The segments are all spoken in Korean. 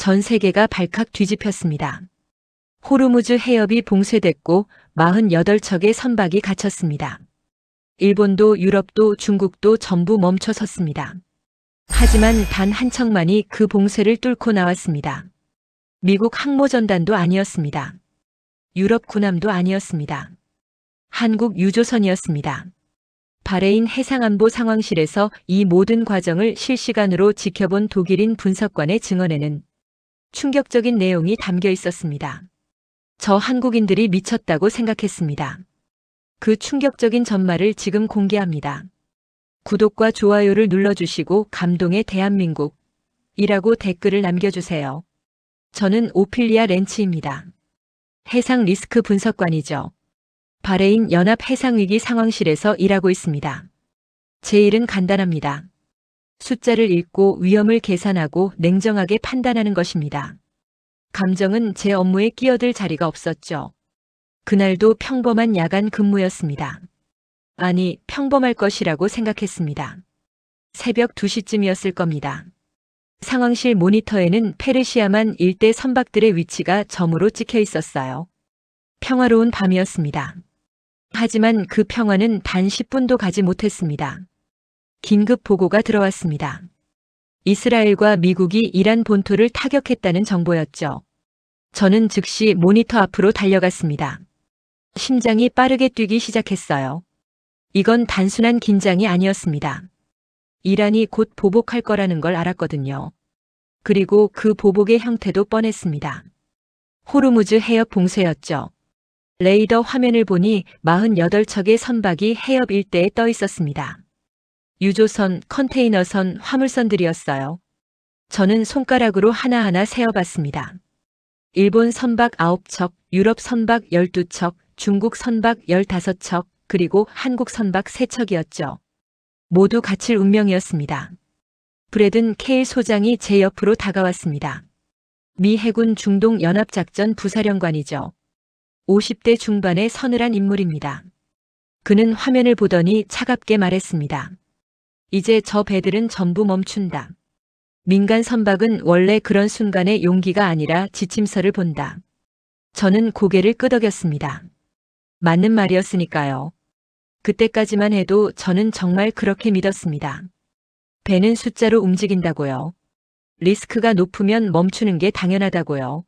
전 세계가 발칵 뒤집혔습니다. 호르무즈 해협이 봉쇄됐고 48척의 선박이 갇혔습니다. 일본도 유럽도 중국도 전부 멈춰섰습니다. 하지만 단 한 척만이 그 봉쇄를 뚫고 나왔습니다. 미국 항모전단도 아니었습니다. 유럽 군함도 아니었습니다. 한국 유조선이었습니다. 바레인 해상안보 상황실에서 이 모든 과정을 실시간으로 지켜본 독일인 분석관의 증언에는 충격적인 내용이 담겨 있었습니다. 저 한국인들이 미쳤다고 생각했습니다. 그 충격적인 전말을 지금 공개합니다. 구독과 좋아요를 눌러주시고 감동의 대한민국이라고 댓글을 남겨주세요. 저는 오피리아 렌치입니다. 해상 리스크 분석관이죠. 바레인 연합 해상위기 상황실에서 일하고 있습니다. 제 일은 간단합니다. 숫자를 읽고 위험을 계산하고 냉정하게 판단하는 것입니다. 감정은 제 업무에 끼어들 자리가 없었죠. 그날도 평범한 야간 근무였습니다. 아니, 평범할 것이라고 생각했습니다. 새벽 2시쯤이었을 겁니다. 상황실 모니터에는 페르시아만 일대 선박들의 위치가 점으로 찍혀 있었어요. 평화로운 밤이었습니다. 하지만 그 평화는 단 10분도 가지 못했습니다. 긴급 보고가 들어왔습니다. 이스라엘과 미국이 이란 본토를 타격했다는 정보였죠. 저는 즉시 모니터 앞으로 달려갔습니다. 심장이 빠르게 뛰기 시작했어요. 이건 단순한 긴장이 아니었습니다. 이란이 곧 보복할 거라는 걸 알았거든요. 그리고 그 보복의 형태도 뻔했습니다. 호르무즈 해협 봉쇄였죠. 레이더 화면을 보니 48척의 선박이 해협 일대에 떠 있었습니다. 유조선, 컨테이너선, 화물선들이었어요. 저는 손가락으로 하나하나 세어봤습니다. 일본 선박 9척, 유럽 선박 12척, 중국 선박 15척, 그리고 한국 선박 3척이었죠. 모두 갇힐 운명이었습니다. 브래든 케일 소장이 제 옆으로 다가왔습니다. 미 해군 중동 연합작전 부사령관이죠. 50대 중반의 서늘한 인물입니다. 그는 화면을 보더니 차갑게 말했습니다. 이제 저 배들은 전부 멈춘다. 민간 선박은 원래 그런 순간의 용기가 아니라 지침서를 본다. 저는 고개를 끄덕였습니다. 맞는 말이었으니까요. 그때까지만 해도 저는 정말 그렇게 믿었습니다. 배는 숫자로 움직인다고요. 리스크가 높으면 멈추는 게 당연하다고요.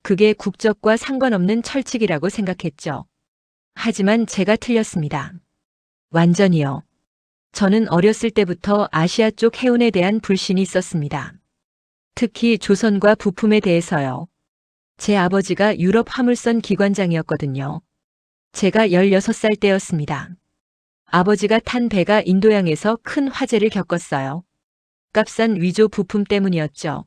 그게 국적과 상관없는 철칙이라고 생각했죠. 하지만 제가 틀렸습니다. 완전히요. 저는 어렸을 때부터 아시아 쪽 해운에 대한 불신이 있었습니다. 특히 조선과 부품에 대해서요. 제 아버지가 유럽 화물선 기관장이었거든요. 제가 16살 때였습니다. 아버지가 탄 배가 인도양에서 큰 화재를 겪었어요. 값싼 위조 부품 때문이었죠.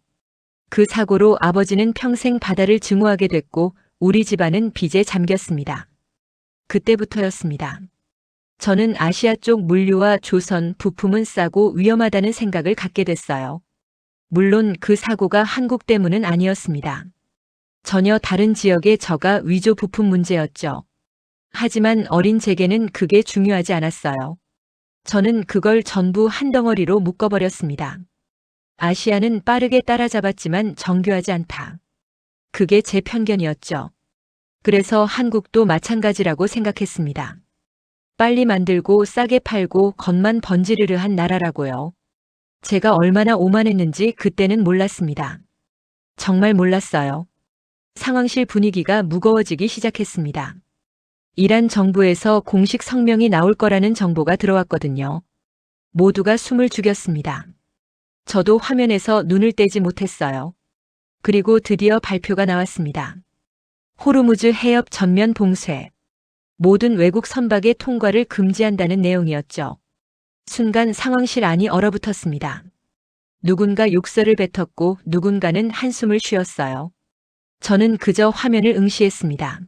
그 사고로 아버지는 평생 바다를 증오하게 됐고 우리 집안은 빚에 잠겼습니다. 그때부터였습니다. 저는 아시아 쪽 물류와 조선, 부품은 싸고 위험하다는 생각을 갖게 됐어요. 물론 그 사고가 한국 때문은 아니었습니다. 전혀 다른 지역의 저가 위조 부품 문제였죠. 하지만 어린 제게는 그게 중요하지 않았어요. 저는 그걸 전부 한 덩어리로 묶어버렸습니다. 아시아는 빠르게 따라잡았지만 정교하지 않다. 그게 제 편견이었죠. 그래서 한국도 마찬가지라고 생각했습니다. 빨리 만들고 싸게 팔고 겉만 번지르르한 나라라고요. 제가 얼마나 오만했는지 그때는 몰랐습니다. 정말 몰랐어요. 상황실 분위기가 무거워지기 시작했습니다. 이란 정부에서 공식 성명이 나올 거라는 정보가 들어왔거든요. 모두가 숨을 죽였습니다. 저도 화면에서 눈을 떼지 못했어요. 그리고 드디어 발표가 나왔습니다. 호르무즈 해협 전면 봉쇄. 모든 외국 선박의 통과를 금지한다는 내용이었죠. 순간 상황실 안이 얼어붙었습니다. 누군가 욕설을 뱉었고 누군가는 한숨을 쉬었어요. 저는 그저 화면을 응시했습니다.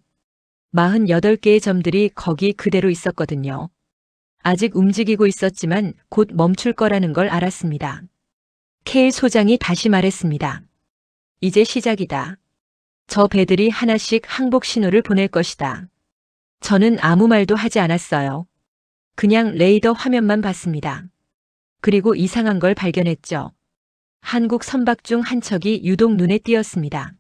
48개의 점들이 거기 그대로 있었거든요. 아직 움직이고 있었지만 곧 멈출 거라는 걸 알았습니다. 케일 소장이 다시 말했습니다. 이제 시작이다. 저 배들이 하나씩 항복 신호를 보낼 것이다. 저는 아무 말도 하지 않았어요. 그냥 레이더 화면만 봤습니다. 그리고 이상한 걸 발견했죠. 한국 선박 중 한 척이 유독 눈에 띄었습니다.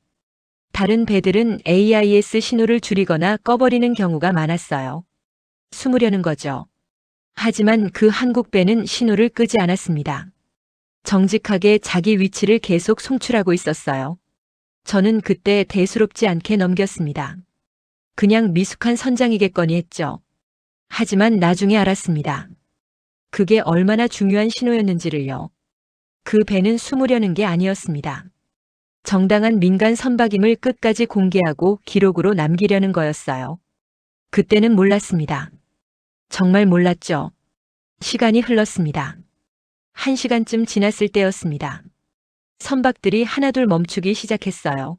다른 배들은 AIS 신호를 줄이거나 꺼버리는 경우가 많았어요. 숨으려는 거죠. 하지만 그 한국 배는 신호를 끄지 않았습니다. 정직하게 자기 위치를 계속 송출하고 있었어요. 저는 그때 대수롭지 않게 넘겼습니다. 그냥 미숙한 선장이겠거니 했죠. 하지만 나중에 알았습니다. 그게 얼마나 중요한 신호였는지를요. 그 배는 숨으려는 게 아니었습니다. 정당한 민간 선박임을 끝까지 공개하고 기록으로 남기려는 거였어요. 그때는 몰랐습니다. 정말 몰랐죠. 시간이 흘렀습니다. 1시간쯤 지났을 때였습니다. 선박들이 하나둘 멈추기 시작했어요.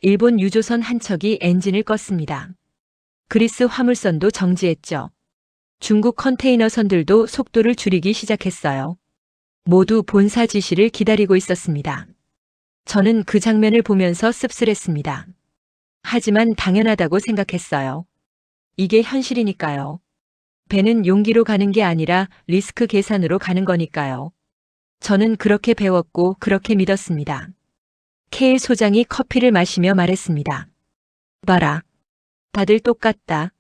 일본 유조선 한 척이 엔진을 껐습니다. 그리스 화물선도 정지했죠. 중국 컨테이너선들도 속도를 줄이기 시작했어요. 모두 본사 지시를 기다리고 있었습니다. 저는 그 장면을 보면서 씁쓸했습니다. 하지만 당연하다고 생각했어요. 이게 현실이니까요. 배는 용기로 가는 게 아니라 리스크 계산으로 가는 거니까요. 저는 그렇게 배웠고 그렇게 믿었습니다. 케일 소장이 커피를 마시며 말했습니다. 봐라. 다들 똑같다.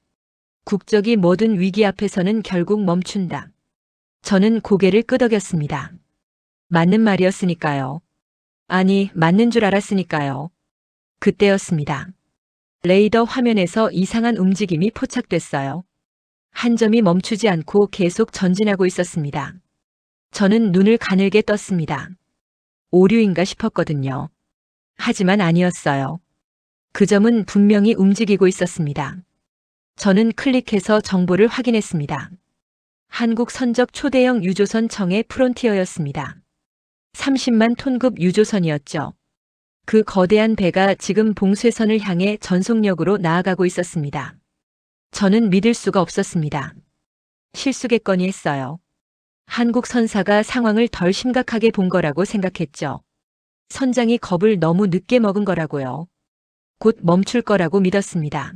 국적이 모든 위기 앞에서는 결국 멈춘다. 저는 고개를 끄덕였습니다. 맞는 말이었으니까요. 아니, 맞는 줄 알았으니까요. 그때였습니다. 레이더 화면에서 이상한 움직임이 포착됐어요. 한 점이 멈추지 않고 계속 전진하고 있었습니다. 저는 눈을 가늘게 떴습니다. 오류인가 싶었거든요. 하지만 아니었어요. 그 점은 분명히 움직이고 있었습니다. 저는 클릭해서 정보를 확인했습니다. 한국 선적 초대형 유조선 청의 프론티어였습니다. 30만 톤급 유조선이었죠. 그 거대한 배가 지금 봉쇄선을 향해 전속력으로 나아가고 있었습니다. 저는 믿을 수가 없었습니다. 실수겠거니 했어요. 한국 선사가 상황을 덜 심각하게 본 거라고 생각했죠. 선장이 겁을 너무 늦게 먹은 거라고요. 곧 멈출 거라고 믿었습니다.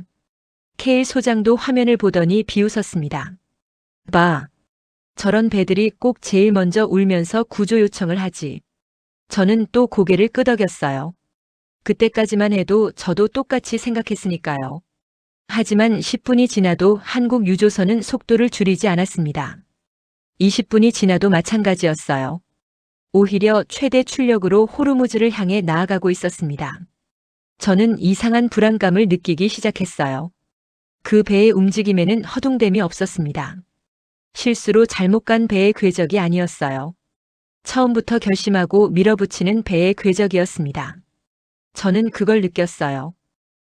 케일 소장도 화면을 보더니 비웃었습니다. 봐. 저런 배들이 꼭 제일 먼저 울면서 구조 요청을 하지. 저는 또 고개를 끄덕였어요. 그때까지만 해도 저도 똑같이 생각했으니까요. 하지만 10분이 지나도 한국 유조선은 속도를 줄이지 않았습니다. 20분이 지나도 마찬가지였어요. 오히려 최대 출력으로 호르무즈를 향해 나아가고 있었습니다. 저는 이상한 불안감을 느끼기 시작했어요. 그 배의 움직임에는 허둥댐이 없었습니다. 실수로 잘못 간 배의 궤적이 아니었어요. 처음부터 결심하고 밀어붙이는 배의 궤적이었습니다. 저는 그걸 느꼈어요.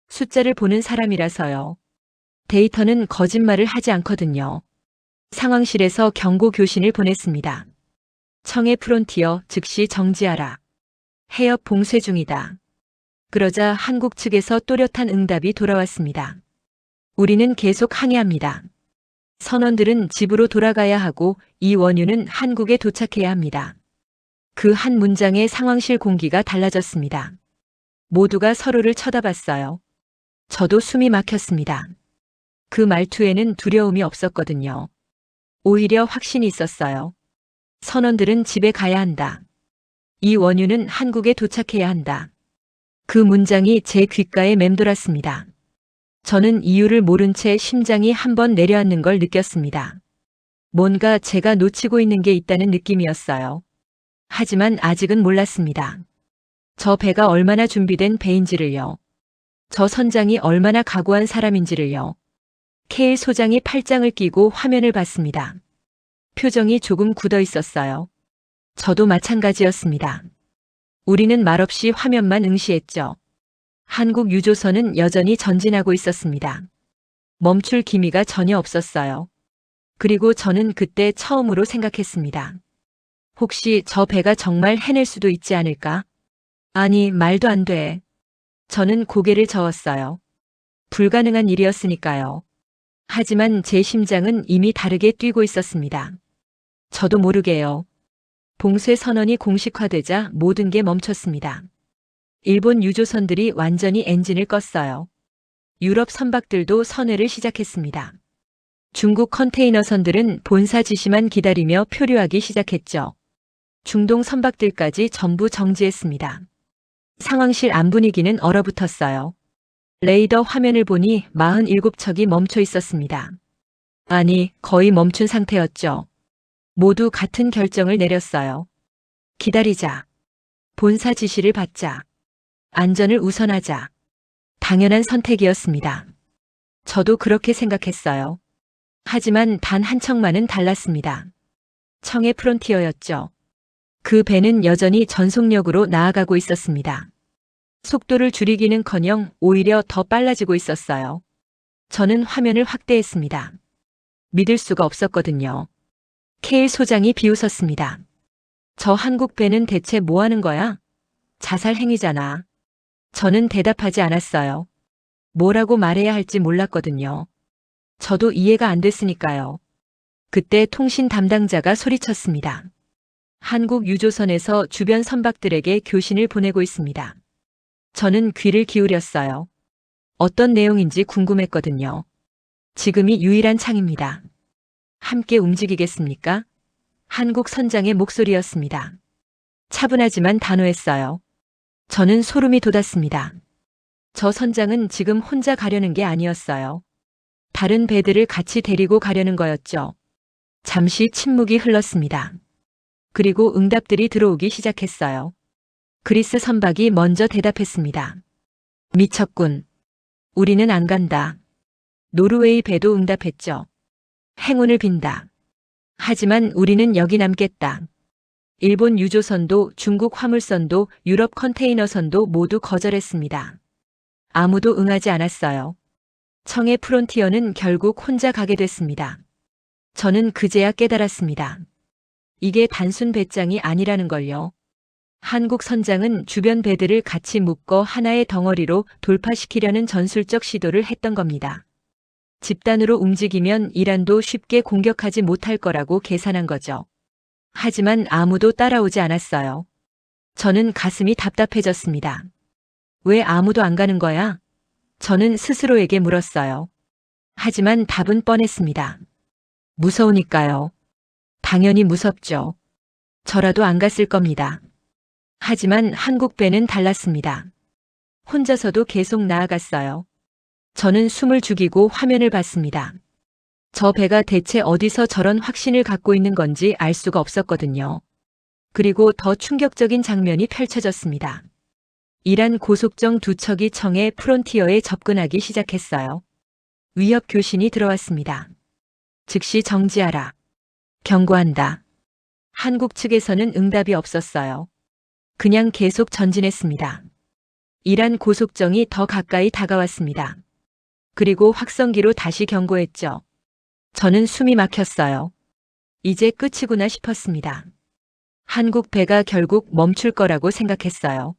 숫자를 보는 사람이라서요. 데이터는 거짓말을 하지 않거든요. 상황실에서 경고 교신을 보냈습니다. 청의 프론티어 즉시 정지하라. 해협 봉쇄 중이다. 그러자 한국 측에서 또렷한 응답이 돌아왔습니다. 우리는 계속 항해합니다. 선원들은 집으로 돌아가야 하고 이 원유는 한국에 도착해야 합니다. 그 한 문장에 상황실 공기가 달라졌습니다. 모두가 서로를 쳐다봤어요. 저도 숨이 막혔습니다. 그 말투에는 두려움이 없었거든요. 오히려 확신이 있었어요. 선원들은 집에 가야 한다. 이 원유는 한국에 도착해야 한다. 그 문장이 제 귓가에 맴돌았습니다. 저는 이유를 모른 채 심장이 한번 내려앉는 걸 느꼈습니다. 뭔가 제가 놓치고 있는 게 있다는 느낌이었어요. 하지만 아직은 몰랐습니다. 저 배가 얼마나 준비된 배인지를요. 저 선장이 얼마나 각오한 사람인지를요. 케일 소장이 팔짱을 끼고 화면을 봤습니다. 표정이 조금 굳어 있었어요. 저도 마찬가지였습니다. 우리는 말없이 화면만 응시했죠. 한국 유조선은 여전히 전진하고 있었습니다. 멈출 기미가 전혀 없었어요. 그리고 저는 그때 처음으로 생각했습니다. 혹시 저 배가 정말 해낼 수도 있지 않을까? 아니, 말도 안 돼. 저는 고개를 저었어요. 불가능한 일이었으니까요. 하지만 제 심장은 이미 다르게 뛰고 있었습니다. 저도 모르게요. 봉쇄 선언이 공식화되자 모든 게 멈췄습니다. 일본 유조선들이 완전히 엔진을 껐어요. 유럽 선박들도 선회를 시작했습니다. 중국 컨테이너선들은 본사 지시만 기다리며 표류하기 시작했죠. 중동 선박들까지 전부 정지했습니다. 상황실 안 분위기는 얼어붙었어요. 레이더 화면을 보니 47척이 멈춰 있었습니다. 아니, 거의 멈춘 상태였죠. 모두 같은 결정을 내렸어요. 기다리자. 본사 지시를 받자. 안전을 우선하자. 당연한 선택이었습니다. 저도 그렇게 생각했어요. 하지만 단 한 척만은 달랐습니다. 청해 프론티어였죠. 그 배는 여전히 전속력으로 나아가고 있었습니다. 속도를 줄이기는커녕 오히려 더 빨라지고 있었어요. 저는 화면을 확대했습니다. 믿을 수가 없었거든요. 케일 소장이 비웃었습니다. 저 한국 배는 대체 뭐 하는 거야? 자살 행위잖아. 저는 대답하지 않았어요. 뭐라고 말해야 할지 몰랐거든요. 저도 이해가 안 됐으니까요. 그때 통신 담당자가 소리쳤습니다. 한국 유조선에서 주변 선박들에게 교신을 보내고 있습니다. 저는 귀를 기울였어요. 어떤 내용인지 궁금했거든요. 지금이 유일한 창입니다. 함께 움직이겠습니까? 한국 선장의 목소리였습니다. 차분하지만 단호했어요. 저는 소름이 돋았습니다. 저 선장은 지금 혼자 가려는 게 아니었어요. 다른 배들을 같이 데리고 가려는 거였죠. 잠시 침묵이 흘렀습니다. 그리고 응답들이 들어오기 시작했어요. 그리스 선박이 먼저 대답했습니다. 미쳤군. 우리는 안 간다. 노르웨이 배도 응답했죠. 행운을 빈다. 하지만 우리는 여기 남겠다. 일본 유조선도 중국 화물선도 유럽 컨테이너선도 모두 거절했습니다. 아무도 응하지 않았어요. 청해 프론티어는 결국 혼자 가게 됐습니다. 저는 그제야 깨달았습니다. 이게 단순 배짱이 아니라는 걸요. 한국 선장은 주변 배들을 같이 묶어 하나의 덩어리로 돌파시키려는 전술적 시도를 했던 겁니다. 집단으로 움직이면 이란도 쉽게 공격하지 못할 거라고 계산한 거죠. 하지만 아무도 따라오지 않았어요. 저는 가슴이 답답해졌습니다. 왜 아무도 안 가는 거야? 저는 스스로에게 물었어요. 하지만 답은 뻔했습니다. 무서우니까요. 당연히 무섭죠. 저라도 안 갔을 겁니다. 하지만 한국 배는 달랐습니다. 혼자서도 계속 나아갔어요. 저는 숨을 죽이고 화면을 봤습니다. 저 배가 대체 어디서 저런 확신을 갖고 있는 건지 알 수가 없었거든요. 그리고 더 충격적인 장면이 펼쳐졌습니다. 이란 고속정 두 척이 청해 프론티어에 접근하기 시작했어요. 위협 교신이 들어왔습니다. 즉시 정지하라. 경고한다. 한국 측에서는 응답이 없었어요. 그냥 계속 전진했습니다. 이란 고속정이 더 가까이 다가왔습니다. 그리고 확성기로 다시 경고했죠. 저는 숨이 막혔어요. 이제 끝이구나 싶었습니다. 한국 배가 결국 멈출 거라고 생각했어요.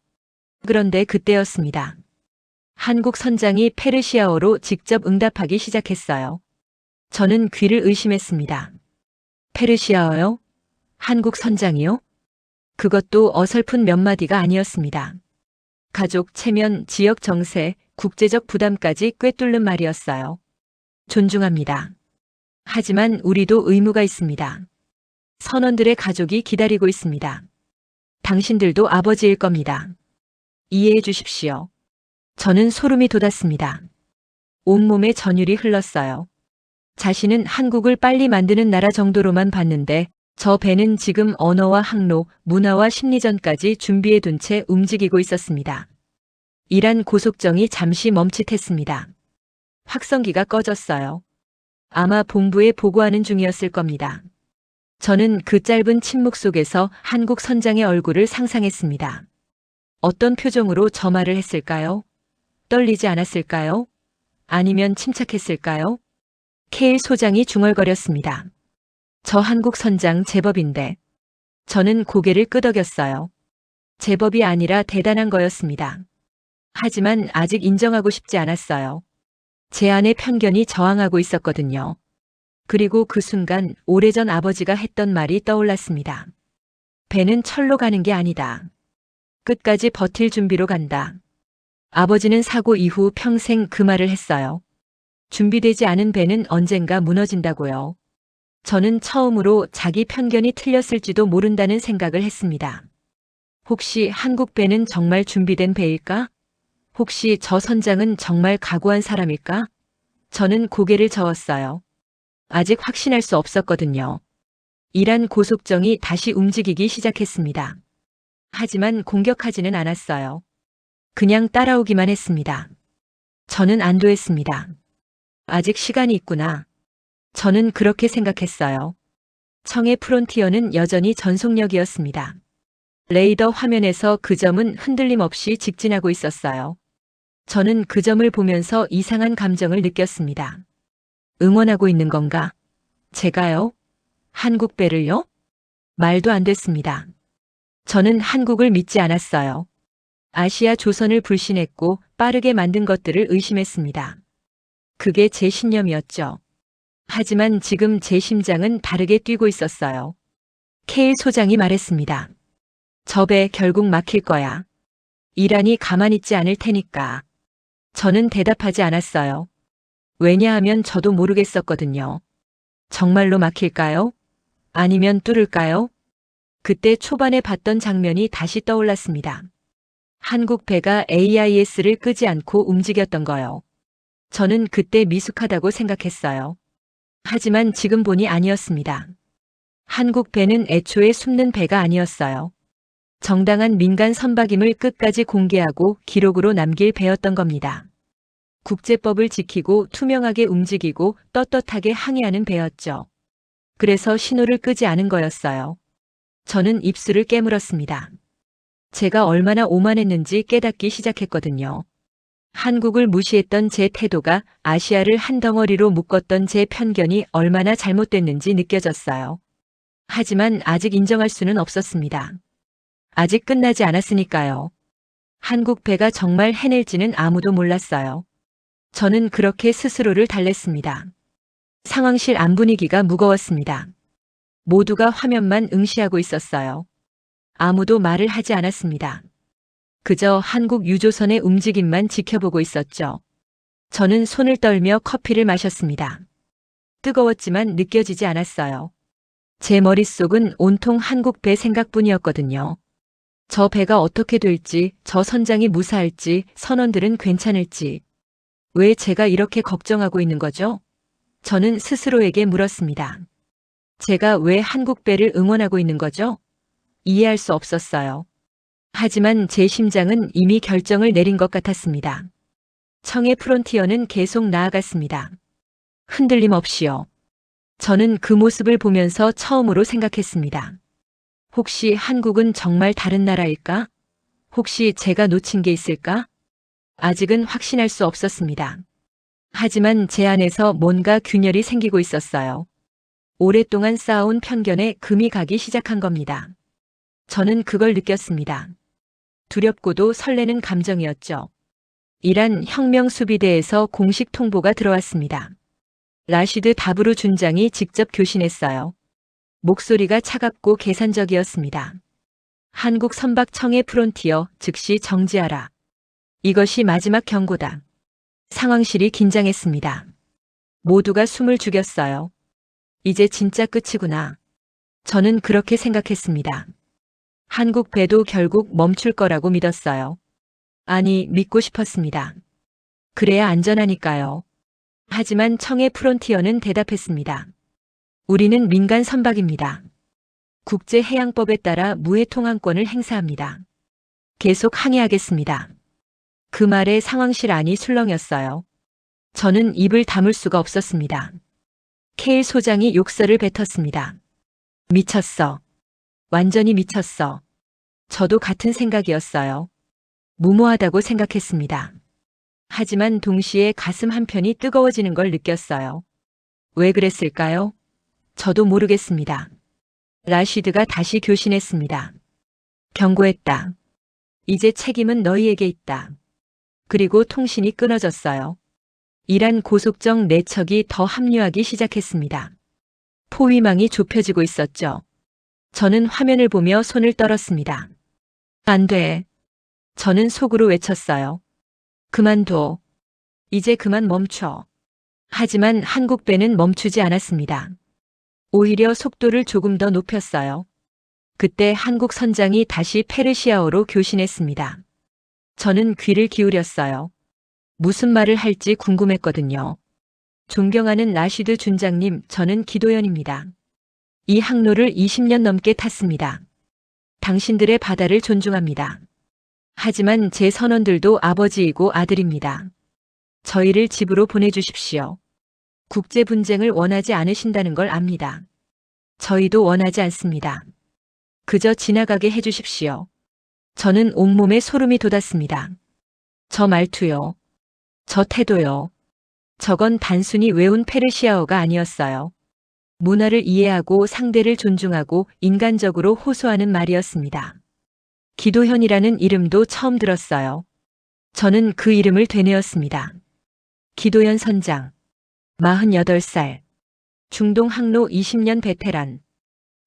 그런데 그때였습니다. 한국 선장이 페르시아어로 직접 응답하기 시작했어요. 저는 귀를 의심했습니다. 페르시아어요? 한국 선장이요? 그것도 어설픈 몇 마디가 아니었습니다. 가족, 체면, 지역 정세, 국제적 부담까지 꿰뚫는 말이었어요. 존중합니다. 하지만 우리도 의무가 있습니다. 선원들의 가족이 기다리고 있습니다. 당신들도 아버지일 겁니다. 이해해 주십시오. 저는 소름이 돋았습니다. 온몸에 전율이 흘렀어요. 자신은 한국을 빨리 만드는 나라 정도로만 봤는데 저 배는 지금 언어와 항로, 문화와 심리전까지 준비해 둔 채 움직이고 있었습니다. 이란 고속정이 잠시 멈칫했습니다. 확성기가 꺼졌어요. 아마 본부에 보고하는 중이었을 겁니다. 저는 그 짧은 침묵 속에서 한국 선장의 얼굴을 상상했습니다. 어떤 표정으로 저 말을 했을까요? 떨리지 않았을까요? 아니면 침착했을까요? 케일 소장이 중얼거렸습니다. 저 한국 선장 제법인데. 저는 고개를 끄덕였어요. 제법이 아니라 대단한 거였습니다. 하지만 아직 인정하고 싶지 않았어요. 제 안에 편견이 저항하고 있었거든요. 그리고 그 순간 오래전 아버지가 했던 말이 떠올랐습니다. 배는 철로 가는 게 아니다. 끝까지 버틸 준비로 간다. 아버지는 사고 이후 평생 그 말을 했어요. 준비되지 않은 배는 언젠가 무너진다고요. 저는 처음으로 자기 편견이 틀렸을지도 모른다는 생각을 했습니다. 혹시 한국 배는 정말 준비된 배일까? 혹시 저 선장은 정말 각오한 사람일까? 저는 고개를 저었어요. 아직 확신할 수 없었거든요. 이란 고속정이 다시 움직이기 시작했습니다. 하지만 공격하지는 않았어요. 그냥 따라오기만 했습니다. 저는 안도했습니다. 아직 시간이 있구나. 저는 그렇게 생각했어요. 청의 프론티어는 여전히 전속력이었습니다. 레이더 화면에서 그 점은 흔들림 없이 직진하고 있었어요. 저는 그 점을 보면서 이상한 감정을 느꼈습니다. 응원하고 있는 건가? 제가요? 한국 배를요? 말도 안 됐습니다. 저는 한국을 믿지 않았어요. 아시아 조선을 불신했고 빠르게 만든 것들을 의심했습니다. 그게 제 신념이었죠. 하지만 지금 제 심장은 다르게 뛰고 있었어요. 케일 소장이 말했습니다. 저 배 결국 막힐 거야. 이란이 가만히 있지 않을 테니까. 저는 대답하지 않았어요. 왜냐하면 저도 모르겠었거든요. 정말로 막힐까요? 아니면 뚫을까요? 그때 초반에 봤던 장면이 다시 떠올랐습니다. 한국 배가 AIS를 끄지 않고 움직였던 거요. 저는 그때 미숙하다고 생각했어요. 하지만 지금 보니 아니었습니다. 한국 배는 애초에 숨는 배가 아니었어요. 정당한 민간 선박임을 끝까지 공개하고 기록으로 남길 배였던 겁니다. 국제법을 지키고 투명하게 움직이고 떳떳하게 항해하는 배였죠. 그래서 신호를 끄지 않은 거였어요. 저는 입술을 깨물었습니다. 제가 얼마나 오만했는지 깨닫기 시작했거든요. 한국을 무시했던 제 태도가 아시아를 한 덩어리로 묶었던 제 편견이 얼마나 잘못됐는지 느껴졌어요. 하지만 아직 인정할 수는 없었습니다. 아직 끝나지 않았으니까요. 한국 배가 정말 해낼지는 아무도 몰랐어요. 저는 그렇게 스스로를 달랬습니다. 상황실 안 분위기가 무거웠습니다. 모두가 화면만 응시하고 있었어요. 아무도 말을 하지 않았습니다. 그저 한국 유조선의 움직임만 지켜보고 있었죠. 저는 손을 떨며 커피를 마셨습니다. 뜨거웠지만 느껴지지 않았어요. 제 머릿속은 온통 한국 배 생각뿐이었거든요. 저 배가 어떻게 될지, 저 선장이 무사할지, 선원들은 괜찮을지. 왜 제가 이렇게 걱정하고 있는 거죠? 저는 스스로에게 물었습니다. 제가 왜 한국 배를 응원하고 있는 거죠? 이해할 수 없었어요. 하지만 제 심장은 이미 결정을 내린 것 같았습니다. 청의 프론티어는 계속 나아갔습니다. 흔들림 없이요. 저는 그 모습을 보면서 처음으로 생각했습니다. 혹시 한국은 정말 다른 나라일까? 혹시 제가 놓친 게 있을까? 아직은 확신할 수 없었습니다. 하지만 제 안에서 뭔가 균열이 생기고 있었어요. 오랫동안 쌓아온 편견에 금이 가기 시작한 겁니다. 저는 그걸 느꼈습니다. 두렵고도 설레는 감정이었죠. 이란 혁명수비대에서 공식 통보가 들어왔습니다. 라시드 다브루 준장이 직접 교신했어요. 목소리가 차갑고 계산적이었습니다. 한국 선박청의 프론티어 즉시 정지하라. 이것이 마지막 경고다. 상황실이 긴장했습니다. 모두가 숨을 죽였어요. 이제 진짜 끝이구나. 저는 그렇게 생각했습니다. 한국 배도 결국 멈출 거라고 믿었어요. 아니, 믿고 싶었습니다. 그래야 안전하니까요. 하지만 청의 프론티어는 대답했습니다. 우리는 민간 선박입니다. 국제해양법에 따라 무해 통항권을 행사합니다. 계속 항해하겠습니다. 그 말에 상황실 안이 술렁였어요. 저는 입을 다물 수가 없었습니다. 케일 소장이 욕설을 뱉었습니다. 미쳤어. 완전히 미쳤어. 저도 같은 생각이었어요. 무모하다고 생각했습니다. 하지만 동시에 가슴 한편이 뜨거워지는 걸 느꼈어요. 왜 그랬을까요? 저도 모르겠습니다. 라시드가 다시 교신했습니다. 경고했다. 이제 책임은 너희에게 있다. 그리고 통신이 끊어졌어요. 이란 고속정 4척이 더 합류하기 시작했습니다. 포위망이 좁혀지고 있었죠. 저는 화면을 보며 손을 떨었습니다. 안 돼. 저는 속으로 외쳤어요. 그만둬. 이제 그만 멈춰. 하지만 한국 배는 멈추지 않았습니다. 오히려 속도를 조금 더 높였어요. 그때 한국 선장이 다시 페르시아어로 교신했습니다. 저는 귀를 기울였어요. 무슨 말을 할지 궁금했거든요. 존경하는 라시드 준장님, 저는 기도연입니다. 이 항로를 20년 넘게 탔습니다. 당신들의 바다를 존중합니다. 하지만 제 선원들도 아버지이고 아들입니다. 저희를 집으로 보내주십시오. 국제 분쟁을 원하지 않으신다는 걸 압니다. 저희도 원하지 않습니다. 그저 지나가게 해주십시오. 저는 온몸에 소름이 돋았습니다. 저 말투요. 저 태도요. 저건 단순히 외운 페르시아어가 아니었어요. 문화를 이해하고 상대를 존중하고 인간적으로 호소하는 말이었습니다. 기도현이라는 이름도 처음 들었어요. 저는 그 이름을 되뇌었습니다. 기도현 선장. 48살. 중동 항로 20년 베테랑.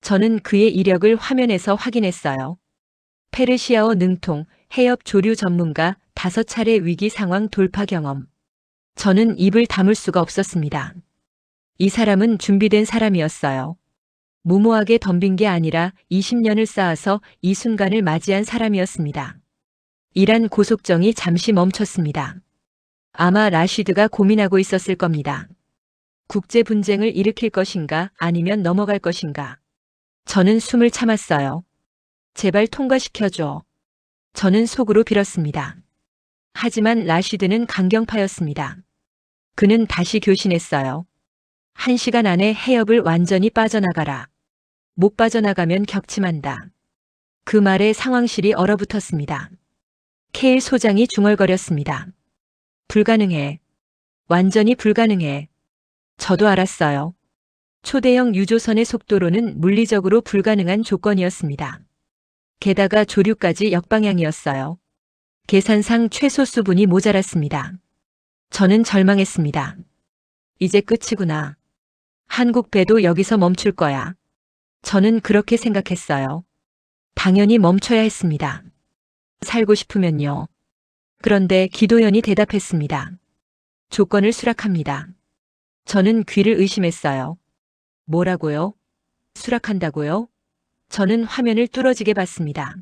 저는 그의 이력을 화면에서 확인했어요. 페르시아어 능통, 해협 조류 전문가, 5차례 위기 상황 돌파 경험. 저는 입을 다물 수가 없었습니다. 이 사람은 준비된 사람이었어요. 무모하게 덤빈 게 아니라 20년을 쌓아서 이 순간을 맞이한 사람이었습니다. 이란 고속정이 잠시 멈췄습니다. 아마 라시드가 고민하고 있었을 겁니다. 국제 분쟁을 일으킬 것인가 아니면 넘어갈 것인가. 저는 숨을 참았어요. 제발 통과시켜줘. 저는 속으로 빌었습니다. 하지만 라시드는 강경파였습니다. 그는 다시 교신했어요. 1시간 안에 해협을 완전히 빠져나가라. 못 빠져나가면 격침한다. 그 말에 상황실이 얼어붙었습니다. 케일 소장이 중얼거렸습니다. 불가능해. 완전히 불가능해. 저도 알았어요. 초대형 유조선의 속도로는 물리적으로 불가능한 조건이었습니다. 게다가 조류까지 역방향이었어요. 계산상 최소 수분이 모자랐습니다. 저는 절망했습니다. 이제 끝이구나. 한국 배도 여기서 멈출 거야. 저는 그렇게 생각했어요. 당연히 멈춰야 했습니다. 살고 싶으면요. 그런데 기도연이 대답했습니다. 조건을 수락합니다. 저는 귀를 의심했어요. 뭐라고요? 수락한다고요? 저는 화면을 뚫어지게 봤습니다.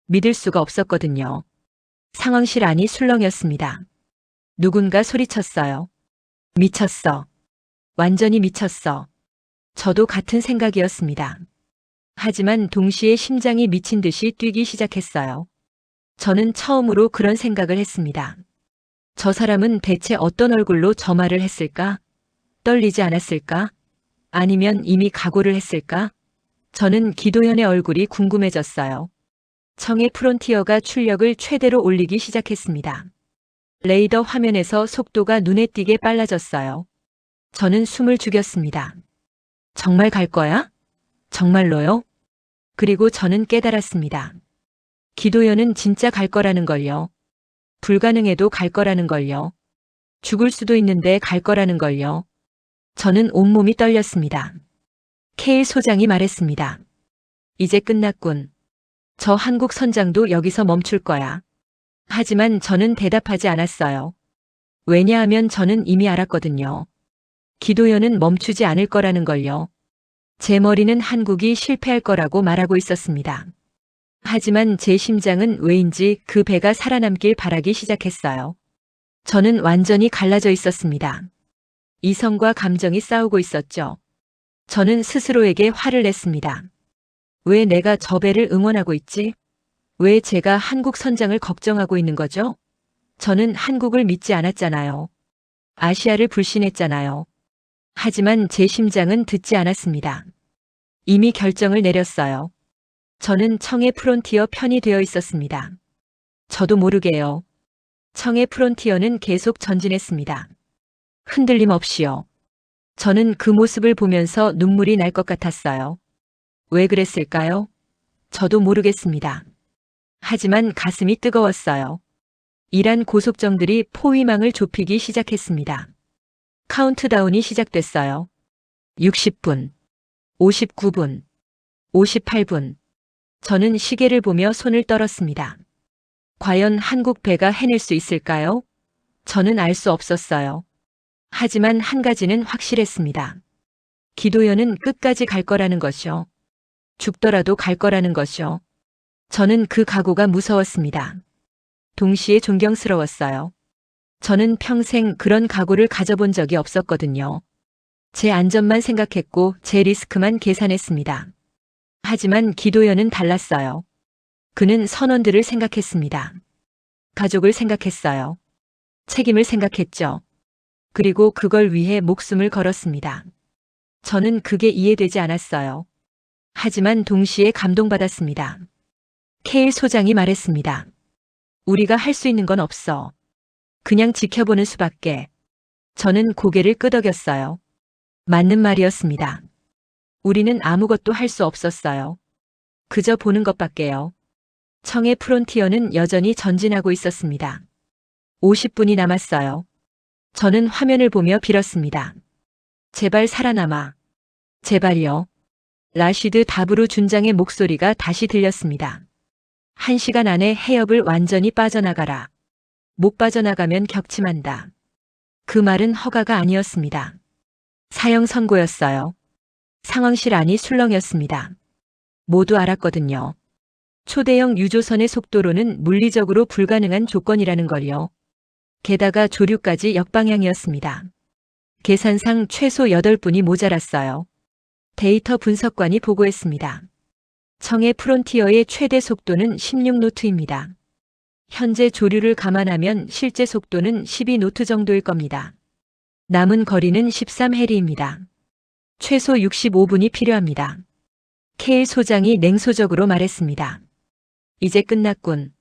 믿을 수가 없었거든요. 상황실 안이 술렁였습니다. 누군가 소리쳤어요. 미쳤어. 완전히 미쳤어. 저도 같은 생각이었습니다. 하지만 동시에 심장이 미친 듯이 뛰기 시작했어요. 저는 처음으로 그런 생각을 했습니다. 저 사람은 대체 어떤 얼굴로 저 말을 했을까? 떨리지 않았을까? 아니면 이미 각오를 했을까? 저는 기도연의 얼굴이 궁금해졌어요. 청의 프론티어가 출력을 최대로 올리기 시작했습니다. 레이더 화면에서 속도가 눈에 띄게 빨라졌어요. 저는 숨을 죽였습니다. 정말 갈 거야? 정말로요? 그리고 저는 깨달았습니다. 기도연은 진짜 갈 거라는 걸요. 불가능해도 갈 거라는 걸요. 죽을 수도 있는데 갈 거라는 걸요. 저는 온몸이 떨렸습니다. 케일 소장이 말했습니다. 이제 끝났군. 저 한국 선장도 여기서 멈출 거야. 하지만 저는 대답하지 않았어요. 왜냐하면 저는 이미 알았거든요. 기도연은 멈추지 않을 거라는 걸요. 제 머리는 한국이 실패할 거라고 말하고 있었습니다. 하지만 제 심장은 왜인지 그 배가 살아남길 바라기 시작했어요. 저는 완전히 갈라져 있었습니다. 이성과 감정이 싸우고 있었죠. 저는 스스로에게 화를 냈습니다. 왜 내가 저 배를 응원하고 있지? 왜 제가 한국 선장을 걱정하고 있는 거죠? 저는 한국을 믿지 않았잖아요. 아시아를 불신했잖아요. 하지만 제 심장은 듣지 않았습니다. 이미 결정을 내렸어요. 저는 청의 프론티어 편이 되어 있었습니다. 저도 모르게요. 청의 프론티어는 계속 전진했습니다. 흔들림 없이요. 저는 그 모습을 보면서 눈물이 날 것 같았어요. 왜 그랬을까요? 저도 모르겠습니다. 하지만 가슴이 뜨거웠어요. 이란 고속정들이 포위망을 좁히기 시작했습니다. 카운트다운이 시작됐어요. 60분, 59분, 58분. 저는 시계를 보며 손을 떨었습니다. 과연 한국 배가 해낼 수 있을까요? 저는 알 수 없었어요. 하지만 한 가지는 확실했습니다. 기도연은 끝까지 갈 거라는 것이요. 죽더라도 갈 거라는 것이요. 저는 그 각오가 무서웠습니다. 동시에 존경스러웠어요. 저는 평생 그런 각오를 가져본 적이 없었거든요. 제 안전만 생각했고 제 리스크만 계산했습니다. 하지만 기도연은 달랐어요. 그는 선원들을 생각했습니다. 가족을 생각했어요. 책임을 생각했죠. 그리고 그걸 위해 목숨을 걸었습니다. 저는 그게 이해되지 않았어요. 하지만 동시에 감동받았습니다. 케일 소장이 말했습니다. 우리가 할 수 있는 건 없어. 그냥 지켜보는 수밖에. 저는 고개를 끄덕였어요. 맞는 말이었습니다. 우리는 아무것도 할 수 없었어요. 그저 보는 것밖에요. 청의 프론티어는 여전히 전진하고 있었습니다. 50분이 남았어요. 저는 화면을 보며 빌었습니다. 제발 살아남아. 제발요. 라시드 다브루 준장의 목소리가 다시 들렸습니다. 1시간 안에 해협을 완전히 빠져나가라. 못 빠져나가면 격침한다. 그 말은 허가가 아니었습니다. 사형 선고였어요. 상황실 안이 술렁였습니다. 모두 알았거든요. 초대형 유조선의 속도로는 물리적으로 불가능한 조건이라는 걸요. 게다가 조류까지 역방향이었습니다. 계산상 최소 8분이 모자랐어요. 데이터 분석관이 보고했습니다. 청의 프론티어의 최대 속도는 16노트입니다. 현재 조류를 감안하면 실제 속도는 12노트 정도일 겁니다. 남은 거리는 13해리입니다. 최소 65분이 필요합니다. 케일 소장이 냉소적으로 말했습니다. 이제 끝났군.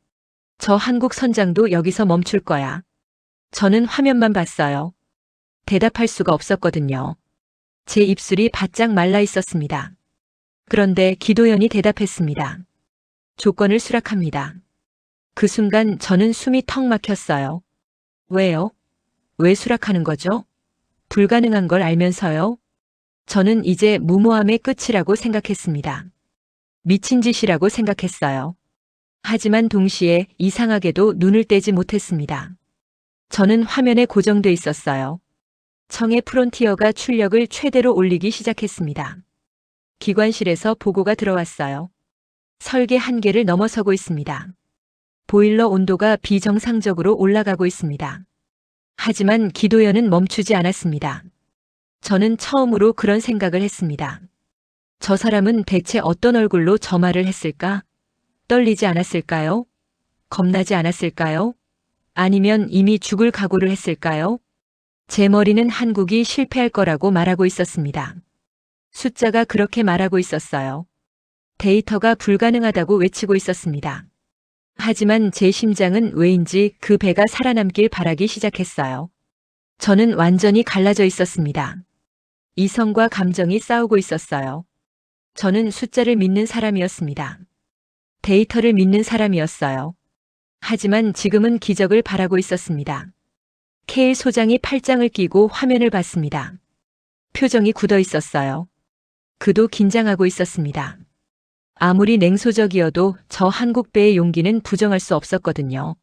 저 한국 선장도 여기서 멈출 거야. 저는 화면만 봤어요. 대답할 수가 없었거든요. 제 입술이 바짝 말라 있었습니다. 그런데 기도연이 대답했습니다. 조건을 수락합니다. 그 순간 저는 숨이 턱 막혔어요. 왜요? 왜 수락하는 거죠? 불가능한 걸 알면서요? 저는 이제 무모함의 끝이라고 생각했습니다. 미친 짓이라고 생각했어요. 하지만 동시에 이상하게도 눈을 떼지 못했습니다. 저는 화면에 고정돼 있었어요. 청의 프론티어가 출력을 최대로 올리기 시작했습니다. 기관실에서 보고가 들어왔어요. 설계 한계를 넘어서고 있습니다. 보일러 온도가 비정상적으로 올라가고 있습니다. 하지만 기도연은 멈추지 않았습니다. 저는 처음으로 그런 생각을 했습니다. 저 사람은 대체 어떤 얼굴로 저 말을 했을까? 떨리지 않았을까요? 겁나지 않았을까요? 아니면 이미 죽을 각오를 했을까요? 제 머리는 한국이 실패할 거라고 말하고 있었습니다. 숫자가 그렇게 말하고 있었어요. 데이터가 불가능하다고 외치고 있었습니다. 하지만 제 심장은 왜인지 그 배가 살아남길 바라기 시작했어요. 저는 완전히 갈라져 있었습니다. 이성과 감정이 싸우고 있었어요. 저는 숫자를 믿는 사람이었습니다. 데이터를 믿는 사람이었어요. 하지만 지금은 기적을 바라고 있었습니다. 케일 소장이 팔짱을 끼고 화면을 봤습니다. 표정이 굳어 있었어요. 그도 긴장하고 있었습니다. 아무리 냉소적이어도 저 한국배의 용기는 부정할 수 없었거든요.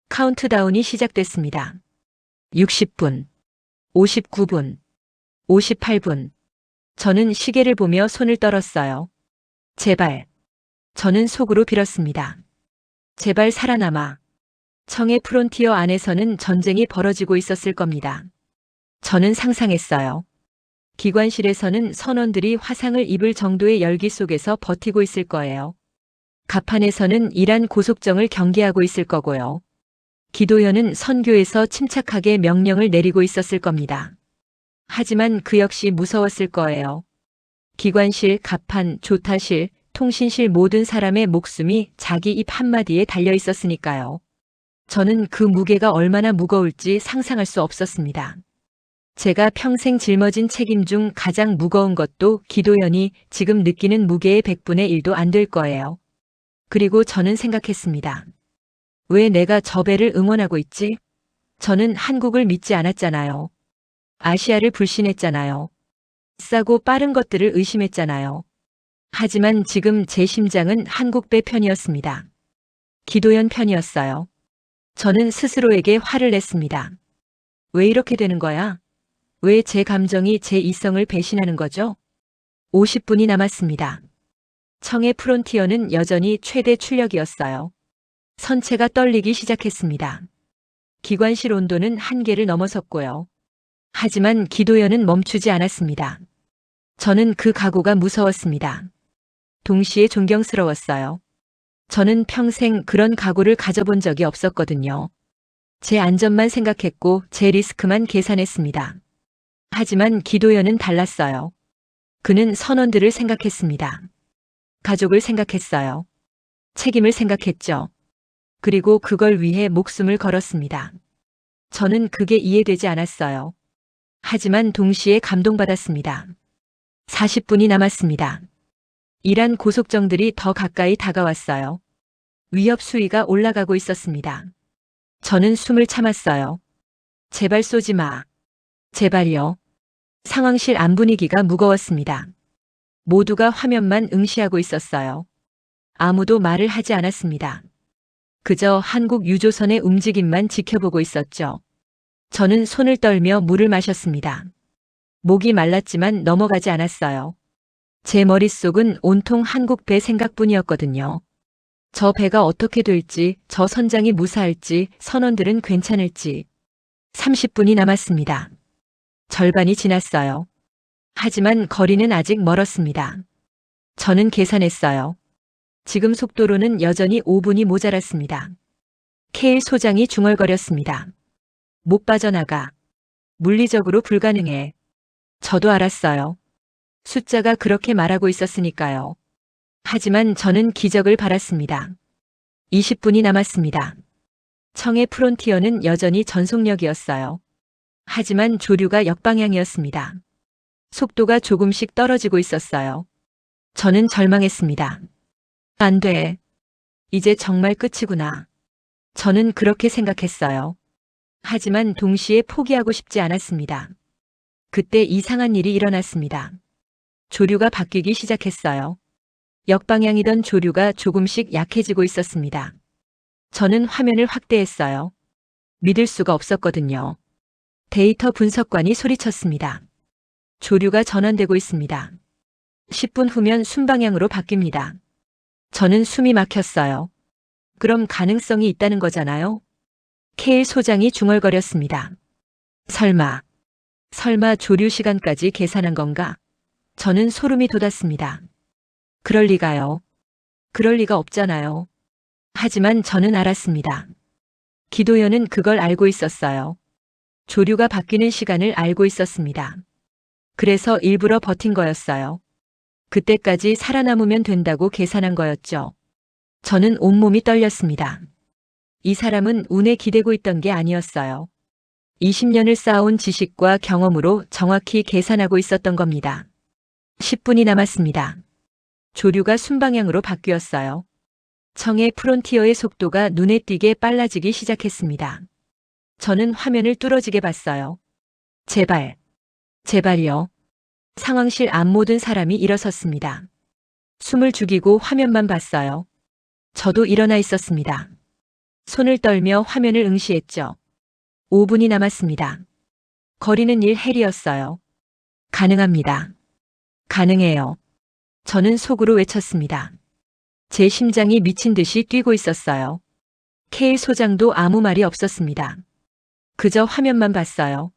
카운트다운이 시작됐습니다. 60분, 59분, 58분. 저는 시계를 보며 손을 떨었어요. 제발. 저는 속으로 빌었습니다. 제발 살아남아. 청의 프론티어 안에서는 전쟁이 벌어지고 있었을 겁니다. 저는 상상했어요. 기관실에서는 선원들이 화상을 입을 정도의 열기 속에서 버티고 있을 거예요. 갑판에서는 이란 고속정을 경계하고 있을 거고요. 기도연은 선교에서 침착하게 명령을 내리고 있었을 겁니다. 하지만 그 역시 무서웠을 거예요. 기관실, 갑판, 조타실, 통신실 모든 사람의 목숨이 자기 입 한마디에 달려 있었으니까요. 저는 그 무게가 얼마나 무거울지 상상할 수 없었습니다. 제가 평생 짊어진 책임 중 가장 무거운 것도 기도연이 지금 느끼는 무게의 100분의 1도 안 될 거예요. 그리고 저는 생각했습니다. 왜 내가 저 배를 응원하고 있지? 저는 한국을 믿지 않았잖아요. 아시아를 불신했잖아요. 싸고 빠른 것들을 의심했잖아요. 하지만 지금 제 심장은 한국배 편이었습니다. 기도연 편이었어요. 저는 스스로에게 화를 냈습니다. 왜 이렇게 되는 거야? 왜 제 감정이 제 이성을 배신하는 거죠? 50분이 남았습니다. 청의 프론티어는 여전히 최대 출력이었어요. 선체가 떨리기 시작했습니다. 기관실 온도는 한계를 넘어섰고요. 하지만 기도연은 멈추지 않았습니다. 저는 그 각오가 무서웠습니다. 동시에 존경스러웠어요. 저는 평생 그런 각오를 가져본 적이 없었거든요. 제 안전만 생각했고 제 리스크만 계산했습니다. 하지만 기도연은 달랐어요. 그는 선원들을 생각했습니다. 가족을 생각했어요. 책임을 생각했죠. 그리고 그걸 위해 목숨을 걸었습니다. 저는 그게 이해되지 않았어요. 하지만 동시에 감동받았습니다. 40분이 남았습니다. 이란 고속정들이 더 가까이 다가왔어요. 위협 수위가 올라가고 있었습니다. 저는 숨을 참았어요. 제발 쏘지 마. 제발요. 상황실 안 분위기가 무거웠습니다. 모두가 화면만 응시하고 있었어요. 아무도 말을 하지 않았습니다. 그저 한국 유조선의 움직임만 지켜보고 있었죠. 저는 손을 떨며 물을 마셨습니다. 목이 말랐지만 넘어가지 않았어요. 제 머릿속은 온통 한국 배 생각뿐이었거든요. 저 배가 어떻게 될지, 저 선장이 무사할지, 선원들은 괜찮을지. 30분이 남았습니다. 절반이 지났어요. 하지만 거리는 아직 멀었습니다. 저는 계산했어요. 지금 속도로는 여전히 5분이 모자랐습니다. 케일 소장이 중얼거렸습니다. 못 빠져나가. 물리적으로 불가능해. 저도 알았어요. 숫자가 그렇게 말하고 있었으니까요. 하지만 저는 기적을 바랐습니다. 20분이 남았습니다. 청의 프론티어는 여전히 전속력이었어요. 하지만 조류가 역방향이었습니다. 속도가 조금씩 떨어지고 있었어요. 저는 절망했습니다. 안 돼. 이제 정말 끝이구나. 저는 그렇게 생각했어요. 하지만 동시에 포기하고 싶지 않았습니다. 그때 이상한 일이 일어났습니다. 조류가 바뀌기 시작했어요. 역방향이던 조류가 조금씩 약해지고 있었습니다. 저는 화면을 확대했어요. 믿을 수가 없었거든요. 데이터 분석관이 소리쳤습니다. 조류가 전환되고 있습니다. 10분 후면 순방향으로 바뀝니다. 저는 숨이 막혔어요. 그럼 가능성이 있다는 거잖아요? 케일 소장이 중얼거렸습니다. 설마 조류 시간까지 계산한 건가? 저는 소름이 돋았습니다. 그럴 리가요. 그럴 리가 없잖아요. 하지만 저는 알았습니다. 기도연은 그걸 알고 있었어요. 조류가 바뀌는 시간을 알고 있었습니다. 그래서 일부러 버틴 거였어요. 그때까지 살아남으면 된다고 계산한 거였죠. 저는 온몸이 떨렸습니다. 이 사람은 운에 기대고 있던 게 아니었어요. 20년을 쌓아온 지식과 경험으로 정확히 계산하고 있었던 겁니다. 10분이 남았습니다. 조류가 순방향으로 바뀌었어요. 청의 프론티어의 속도가 눈에 띄게 빨라지기 시작했습니다. 저는 화면을 뚫어지게 봤어요. 제발요. 상황실 앞 모든 사람이 일어섰습니다. 숨을 죽이고 화면만 봤어요. 저도 일어나 있었습니다. 손을 떨며 화면을 응시했죠. 5분이 남았습니다. 거리는 1헬이었어요. 가능합니다. 가능해요. 저는 속으로 외쳤습니다. 제 심장이 미친 듯이 뛰고 있었어요. 케일 소장도 아무 말이 없었습니다. 그저 화면만 봤어요.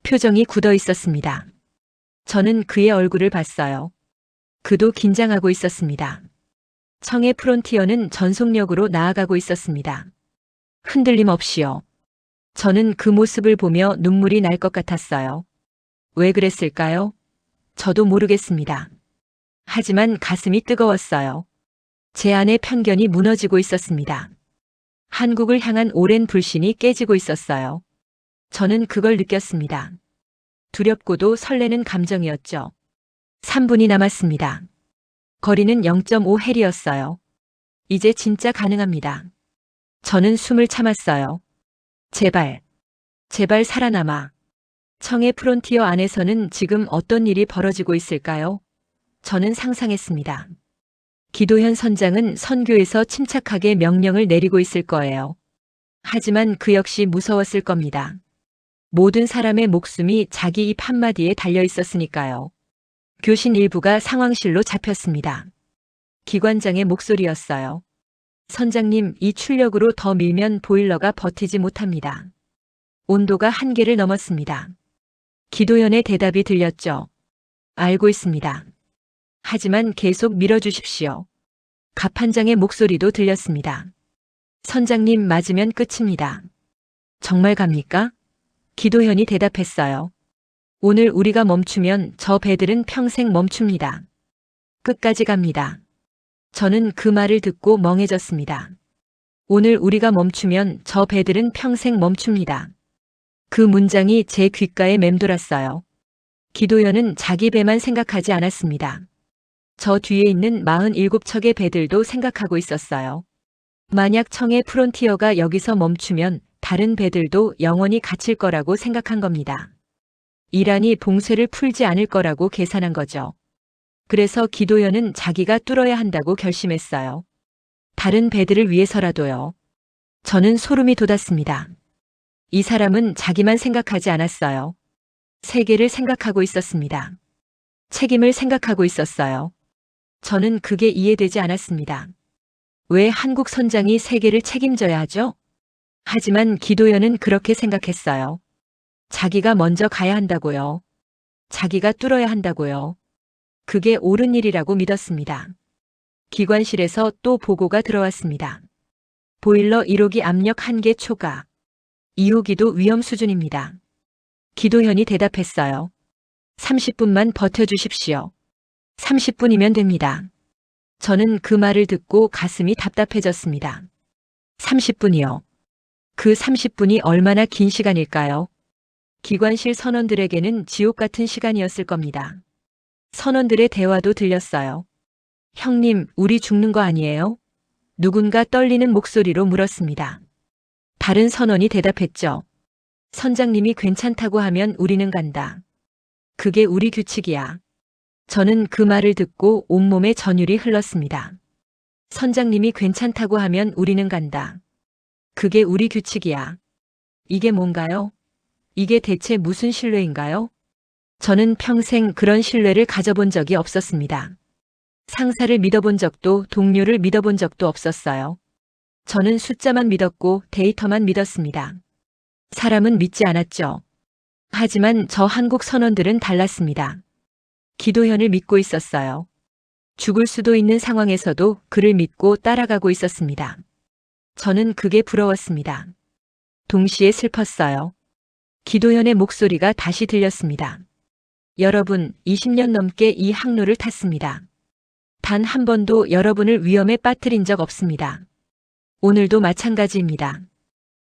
표정이 굳어 있었습니다. 저는 그의 얼굴을 봤어요. 그도 긴장하고 있었습니다. 청의 프론티어는 전속력으로 나아가고 있었습니다. 흔들림 없이요. 저는 그 모습을 보며 눈물이 날 것 같았어요. 왜 그랬을까요? 저도 모르겠습니다. 하지만 가슴이 뜨거웠어요. 제 안의 편견이 무너지고 있었습니다. 한국을 향한 오랜 불신이 깨지고 있었어요. 저는 그걸 느꼈습니다. 두렵고도 설레는 감정이었죠. 3분이 남았습니다. 거리는 0.5헬이었어요. 이제 진짜 가능합니다. 저는 숨을 참았어요. 제발 살아남아. 청의 프론티어 안에서는 지금 어떤 일이 벌어지고 있을까요? 저는 상상했습니다. 기도현 선장은 선교에서 침착하게 명령을 내리고 있을 거예요. 하지만 그 역시 무서웠을 겁니다. 모든 사람의 목숨이 자기 입 한마디에 달려 있었으니까요. 교신 일부가 상황실로 잡혔습니다. 기관장의 목소리였어요. 선장님, 이 출력으로 더 밀면 보일러가 버티지 못합니다. 온도가 한계를 넘었습니다. 기도연의 대답이 들렸죠. 알고 있습니다. 하지만 계속 밀어주십시오. 갑판장의 목소리도 들렸습니다. 선장님, 맞으면 끝입니다. 정말 갑니까? 기도현이 대답했어요. 오늘 우리가 멈추면 저 배들은 평생 멈춥니다. 끝까지 갑니다. 저는 그 말을 듣고 멍해졌습니다. 오늘 우리가 멈추면 저 배들은 평생 멈춥니다. 그 문장이 제 귓가에 맴돌았어요. 기도연은 자기 배만 생각하지 않았습니다. 저 뒤에 있는 47척의 배들도 생각하고 있었어요. 만약 청해 프론티어가 여기서 멈추면 다른 배들도 영원히 갇힐 거라고 생각한 겁니다. 이란이 봉쇄를 풀지 않을 거라고 계산한 거죠. 그래서 기도연은 자기가 뚫어야 한다고 결심했어요. 다른 배들을 위해서라도요. 저는 소름이 돋았습니다. 이 사람은 자기만 생각하지 않았어요. 세계를 생각하고 있었습니다. 책임을 생각하고 있었어요. 저는 그게 이해되지 않았습니다. 왜 한국 선장이 세계를 책임져야 하죠? 하지만 기도연은 그렇게 생각했어요. 자기가 먼저 가야 한다고요. 자기가 뚫어야 한다고요. 그게 옳은 일이라고 믿었습니다. 기관실에서 또 보고가 들어왔습니다. 보일러 1호기 압력 한계 초과. 2호기도 위험 수준입니다. 기도현이 대답했어요. 30분만 버텨주십시오. 30분이면 됩니다. 저는 그 말을 듣고 가슴이 답답해졌습니다. 30분이요. 그 30분이 얼마나 긴 시간일까요? 기관실 선원들에게는 지옥 같은 시간이었을 겁니다. 선원들의 대화도 들렸어요. 형님, 우리 죽는 거 아니에요? 누군가 떨리는 목소리로 물었습니다. 다른 선원이 대답했죠. 선장님이 괜찮다고 하면 우리는 간다. 그게 우리 규칙이야. 저는 그 말을 듣고 온몸에 전율이 흘렀습니다. 선장님이 괜찮다고 하면 우리는 간다. 그게 우리 규칙이야. 이게 뭔가요? 이게 대체 무슨 신뢰인가요? 저는 평생 그런 신뢰를 가져본 적이 없었습니다. 상사를 믿어본 적도 동료를 믿어본 적도 없었어요. 저는 숫자만 믿었고 데이터만 믿었습니다. 사람은 믿지 않았죠. 하지만 저 한국 선원들은 달랐습니다. 기도현을 믿고 있었어요. 죽을 수도 있는 상황에서도 그를 믿고 따라가고 있었습니다. 저는 그게 부러웠습니다. 동시에 슬펐어요. 기도현의 목소리가 다시 들렸습니다. 여러분, 20년 넘게 이 항로를 탔습니다. 단 한 번도 여러분을 위험에 빠뜨린 적 없습니다. 오늘도 마찬가지입니다.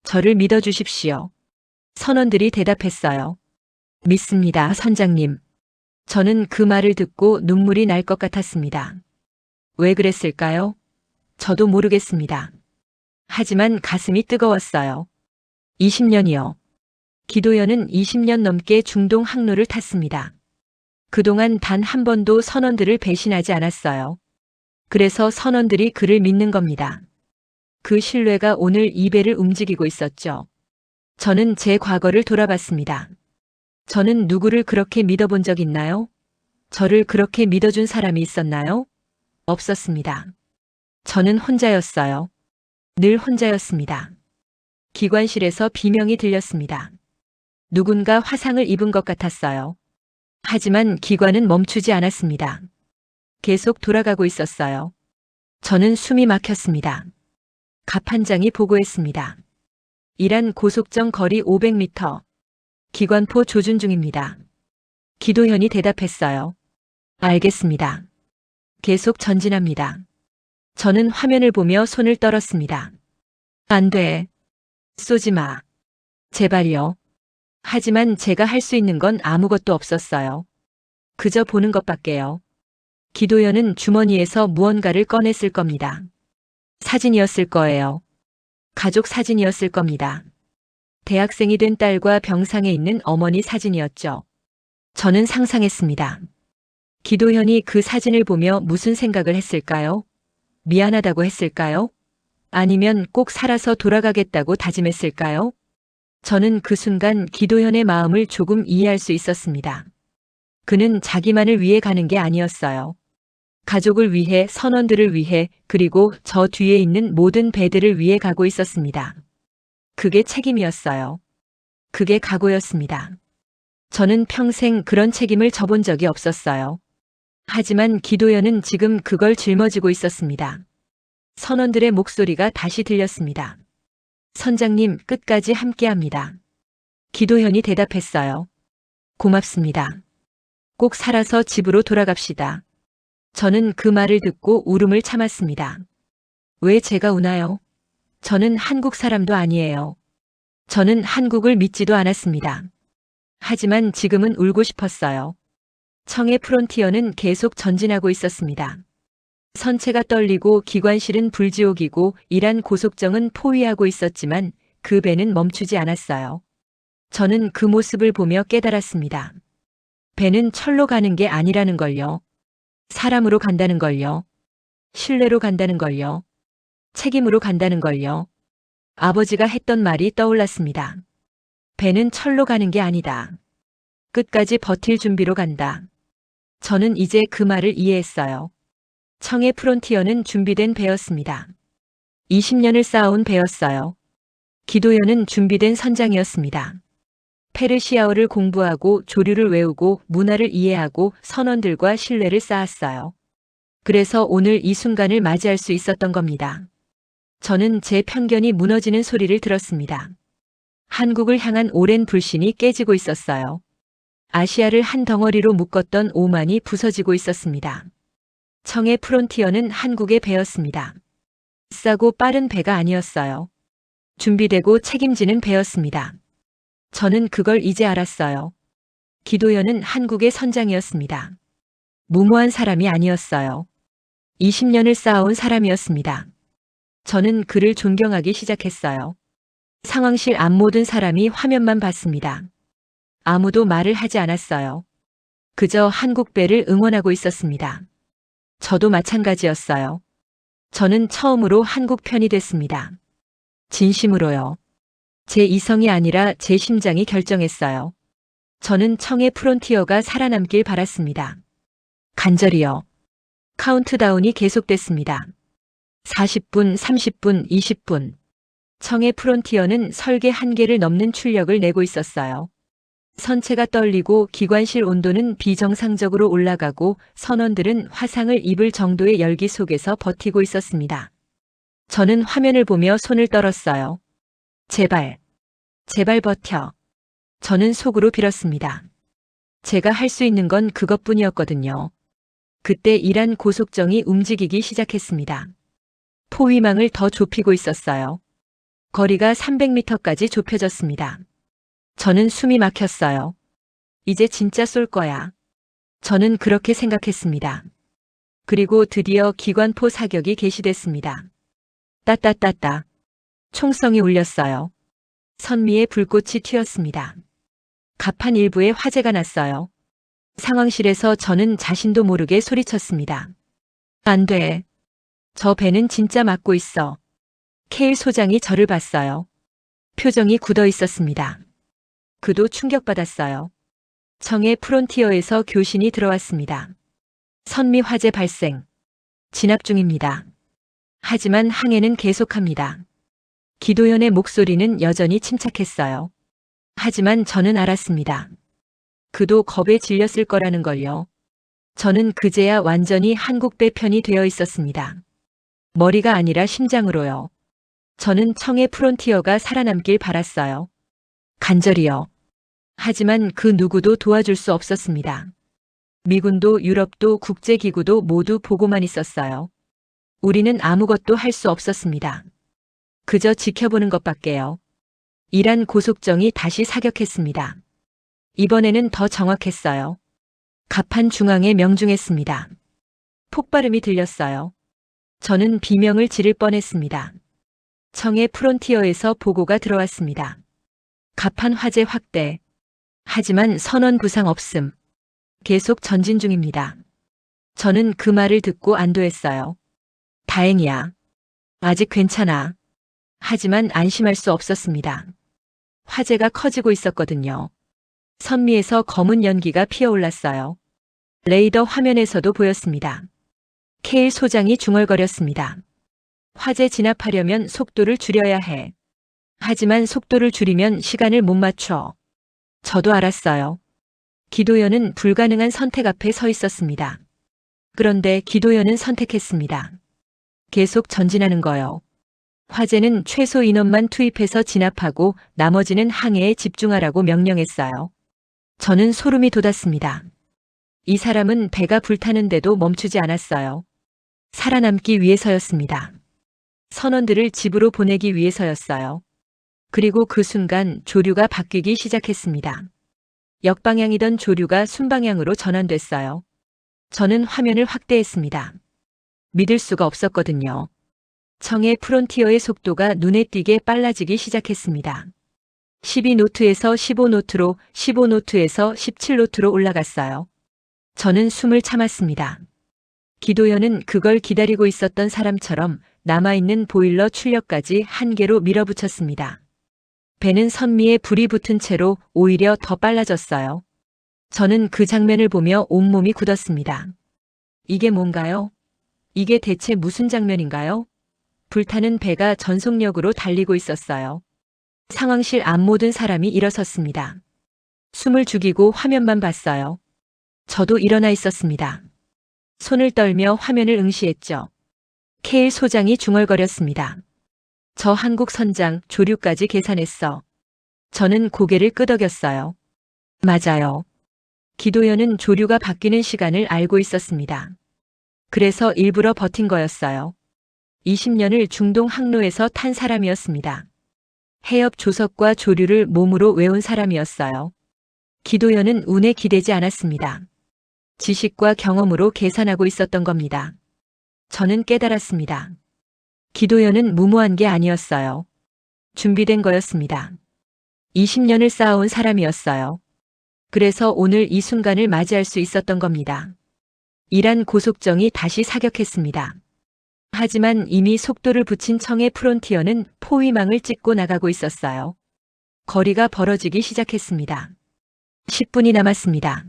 저를 믿어주십시오. 선원들이 대답했어요. 믿습니다, 선장님. 저는 그 말을 듣고 눈물이 날 것 같았습니다. 왜 그랬을까요? 저도 모르겠습니다. 하지만 가슴이 뜨거웠어요. 20년이요. 기도연은 20년 넘게 중동 항로를 탔습니다. 그동안 단 한 번도 선원들을 배신하지 않았어요. 그래서 선원들이 그를 믿는 겁니다. 그 신뢰가 오늘 이 배를 움직이고 있었죠. 저는 제 과거를 돌아봤습니다. 저는 누구를 그렇게 믿어본 적 있나요? 저를 그렇게 믿어준 사람이 있었나요? 없었습니다. 저는 혼자였어요. 늘 혼자였습니다. 기관실에서 비명이 들렸습니다. 누군가 화상을 입은 것 같았어요. 하지만 기관은 멈추지 않았습니다. 계속 돌아가고 있었어요. 저는 숨이 막혔습니다. 갑판장이 보고했습니다. 이란 고속정 거리 500m. 기관포 조준 중입니다. 기도현이 대답했어요. 알겠습니다. 계속 전진합니다. 저는 화면을 보며 손을 떨었습니다. 안 돼. 쏘지 마. 제발요. 하지만 제가 할 수 있는 건 아무것도 없었어요. 그저 보는 것밖에요. 기도연은 주머니에서 무언가를 꺼냈을 겁니다. 사진이었을 거예요. 가족 사진이었을 겁니다. 대학생이 된 딸과 병상에 있는 어머니 사진이었죠. 저는 상상했습니다. 기도현이 그 사진을 보며 무슨 생각을 했을까요? 미안하다고 했을까요? 아니면 꼭 살아서 돌아가겠다고 다짐했을까요? 저는 그 순간 기도현의 마음을 조금 이해할 수 있었습니다. 그는 자기만을 위해 가는 게 아니었어요. 가족을 위해, 선원들을 위해, 그리고 저 뒤에 있는 모든 배들을 위해 가고 있었습니다. 그게 책임이었어요. 그게 각오였습니다. 저는 평생 그런 책임을 져본 적이 없었어요. 하지만 기도연은 지금 그걸 짊어지고 있었습니다. 선원들의 목소리가 다시 들렸습니다. 선장님, 끝까지 함께합니다. 기도현이 대답했어요. 고맙습니다. 꼭 살아서 집으로 돌아갑시다. 저는 그 말을 듣고 울음을 참았습니다. 왜 제가 우나요? 저는 한국 사람도 아니에요. 저는 한국을 믿지도 않았습니다. 하지만 지금은 울고 싶었어요. 청의 프론티어는 계속 전진하고 있었습니다. 선체가 떨리고 기관실은 불지옥이고 이란 고속정은 포위하고 있었지만 그 배는 멈추지 않았어요. 저는 그 모습을 보며 깨달았습니다. 배는 철로 가는 게 아니라는 걸요. 사람으로 간다는 걸요. 신뢰로 간다는 걸요. 책임으로 간다는 걸요. 아버지가 했던 말이 떠올랐습니다. 배는 철로 가는 게 아니다. 끝까지 버틸 준비로 간다. 저는 이제 그 말을 이해했어요. 청의 프론티어는 준비된 배였습니다. 20년을 쌓아온 배였어요. 기도연은 준비된 선장이었습니다. 페르시아어를 공부하고 조류를 외우고 문화를 이해하고 선원들과 신뢰를 쌓았어요. 그래서 오늘 이 순간을 맞이할 수 있었던 겁니다. 저는 제 편견이 무너지는 소리를 들었습니다. 한국을 향한 오랜 불신이 깨지고 있었어요. 아시아를 한 덩어리로 묶었던 오만이 부서지고 있었습니다. 청의 프론티어는 한국의 배였습니다. 싸고 빠른 배가 아니었어요. 준비되고 책임지는 배였습니다. 저는 그걸 이제 알았어요. 기도연은 한국의 선장이었습니다. 무모한 사람이 아니었어요. 20년을 쌓아온 사람이었습니다. 저는 그를 존경하기 시작했어요. 상황실 앞 모든 사람이 화면만 봤습니다. 아무도 말을 하지 않았어요. 그저 한국 배를 응원하고 있었습니다. 저도 마찬가지였어요. 저는 처음으로 한국 편이 됐습니다. 진심으로요. 제 이성이 아니라 제 심장이 결정했어요. 저는 청의 프론티어가 살아남길 바랐습니다. 간절히요. 카운트다운이 계속됐습니다. 40분, 30분, 20분. 청의 프론티어는 설계 한계를 넘는 출력을 내고 있었어요. 선체가 떨리고 기관실 온도는 비정상적으로 올라가고 선원들은 화상을 입을 정도의 열기 속에서 버티고 있었습니다. 저는 화면을 보며 손을 떨었어요. 제발, 제발 버텨. 저는 속으로 빌었습니다. 제가 할 수 있는 건 그것뿐이었거든요. 그때 이란 고속정이 움직이기 시작했습니다. 포위망을 더 좁히고 있었어요. 거리가 300m까지 좁혀졌습니다. 저는 숨이 막혔어요. 이제 진짜 쏠 거야. 저는 그렇게 생각했습니다. 그리고 드디어 기관포 사격이 개시됐습니다. 따따따따. 총성이 울렸어요. 선미의 불꽃이 튀었습니다. 갑판 일부에 화재가 났어요. 상황실에서 저는 자신도 모르게 소리쳤습니다. 안 돼. 저 배는 진짜 막고 있어. 케일 소장이 저를 봤어요. 표정이 굳어 있었습니다. 그도 충격받았어요. 청의 프론티어에서 교신이 들어왔습니다. 선미 화재 발생. 진압 중입니다. 하지만 항해는 계속합니다. 기도연의 목소리는 여전히 침착했어요. 하지만 저는 알았습니다. 그도 겁에 질렸을 거라는 걸요. 저는 그제야 완전히 한국배 편이 되어 있었습니다. 머리가 아니라 심장으로요. 저는 청의 프론티어가 살아남길 바랐어요. 간절히요. 하지만 그 누구도 도와줄 수 없었습니다. 미군도 유럽도 국제기구도 모두 보고만 있었어요. 우리는 아무것도 할 수 없었습니다. 그저 지켜보는 것밖에요. 이란 고속정이 다시 사격했습니다. 이번에는 더 정확했어요. 갑판 중앙에 명중했습니다. 폭발음이 들렸어요. 저는 비명을 지를 뻔했습니다. 청의 프론티어에서 보고가 들어왔습니다. 갑판 화재 확대. 하지만 선원 부상 없음. 계속 전진 중입니다. 저는 그 말을 듣고 안도했어요. 다행이야. 아직 괜찮아. 하지만 안심할 수 없었습니다. 화재가 커지고 있었거든요. 선미에서 검은 연기가 피어올랐어요. 레이더 화면에서도 보였습니다. 케일 소장이 중얼거렸습니다. 화재 진압하려면 속도를 줄여야 해. 하지만 속도를 줄이면 시간을 못 맞춰. 저도 알았어요. 기도연은 불가능한 선택 앞에 서 있었습니다. 그런데 기도연은 선택했습니다. 계속 전진하는 거요. 화재는 최소 인원만 투입해서 진압하고 나머지는 항해에 집중하라고 명령했어요. 저는 소름이 돋았습니다. 이 사람은 배가 불타는데도 멈추지 않았어요. 살아남기 위해서였습니다. 선원들을 집으로 보내기 위해서였어요. 그리고 그 순간 조류가 바뀌기 시작했습니다. 역방향이던 조류가 순방향으로 전환됐어요. 저는 화면을 확대했습니다. 믿을 수가 없었거든요. 청해 프론티어의 속도가 눈에 띄게 빨라지기 시작했습니다. 12노트에서 15노트로, 15노트에서 17노트로 올라갔어요. 저는 숨을 참았습니다. 기도연은 그걸 기다리고 있었던 사람처럼 남아있는 보일러 출력까지 한계로 밀어붙였습니다. 배는 선미에 불이 붙은 채로 오히려 더 빨라졌어요. 저는 그 장면을 보며 온몸이 굳었습니다. 이게 뭔가요? 이게 대체 무슨 장면인가요? 불타는 배가 전속력으로 달리고 있었어요. 상황실 앞 모든 사람이 일어섰습니다. 숨을 죽이고 화면만 봤어요. 저도 일어나 있었습니다. 손을 떨며 화면을 응시했죠. 케일 소장이 중얼거렸습니다. 저 한국 선장 조류까지 계산했어. 저는 고개를 끄덕였어요. 맞아요. 기도연은 조류가 바뀌는 시간을 알고 있었습니다. 그래서 일부러 버틴 거였어요. 20년을 중동 항로에서 탄 사람이었습니다. 해협 조석과 조류를 몸으로 외운 사람이었어요. 기도연은 운에 기대지 않았습니다. 지식과 경험으로 계산하고 있었던 겁니다. 저는 깨달았습니다. 기도연은 무모한 게 아니었어요. 준비된 거였습니다. 20년을 쌓아온 사람이었어요. 그래서 오늘 이 순간을 맞이할 수 있었던 겁니다. 이란 고속정이 다시 사격했습니다. 하지만 이미 속도를 붙인 청해 프론티어는 포위망을 찍고 나가고 있었어요. 거리가 벌어지기 시작했습니다. 10분이 남았습니다.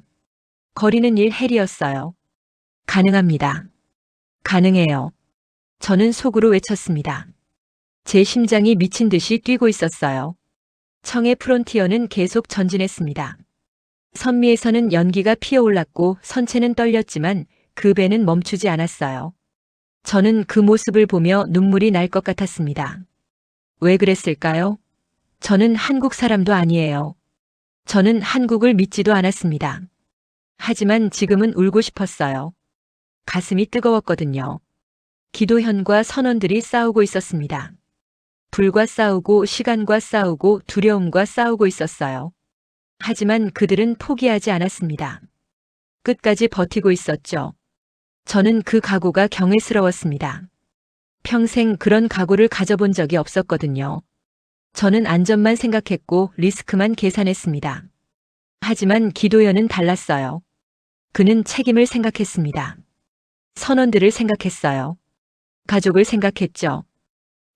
거리는 1헬이었어요. 가능합니다. 가능해요. 저는 속으로 외쳤습니다. 제 심장이 미친 듯이 뛰고 있었어요. 청해 프론티어는 계속 전진했습니다. 선미에서는 연기가 피어올랐고 선체는 떨렸지만 그 배는 멈추지 않았어요. 저는 그 모습을 보며 눈물이 날 것 같았습니다. 왜 그랬을까요? 저는 한국 사람도 아니에요. 저는 한국을 믿지도 않았습니다. 하지만 지금은 울고 싶었어요. 가슴이 뜨거웠거든요. 기도현과 선원들이 싸우고 있었습니다. 불과 싸우고 시간과 싸우고 두려움과 싸우고 있었어요. 하지만 그들은 포기하지 않았습니다. 끝까지 버티고 있었죠. 저는 그 각오가 경외스러웠습니다. 평생 그런 각오를 가져본 적이 없었거든요. 저는 안전만 생각했고 리스크만 계산했습니다. 하지만 기도연은 달랐어요. 그는 책임을 생각했습니다. 선원들을 생각했어요. 가족을 생각했죠.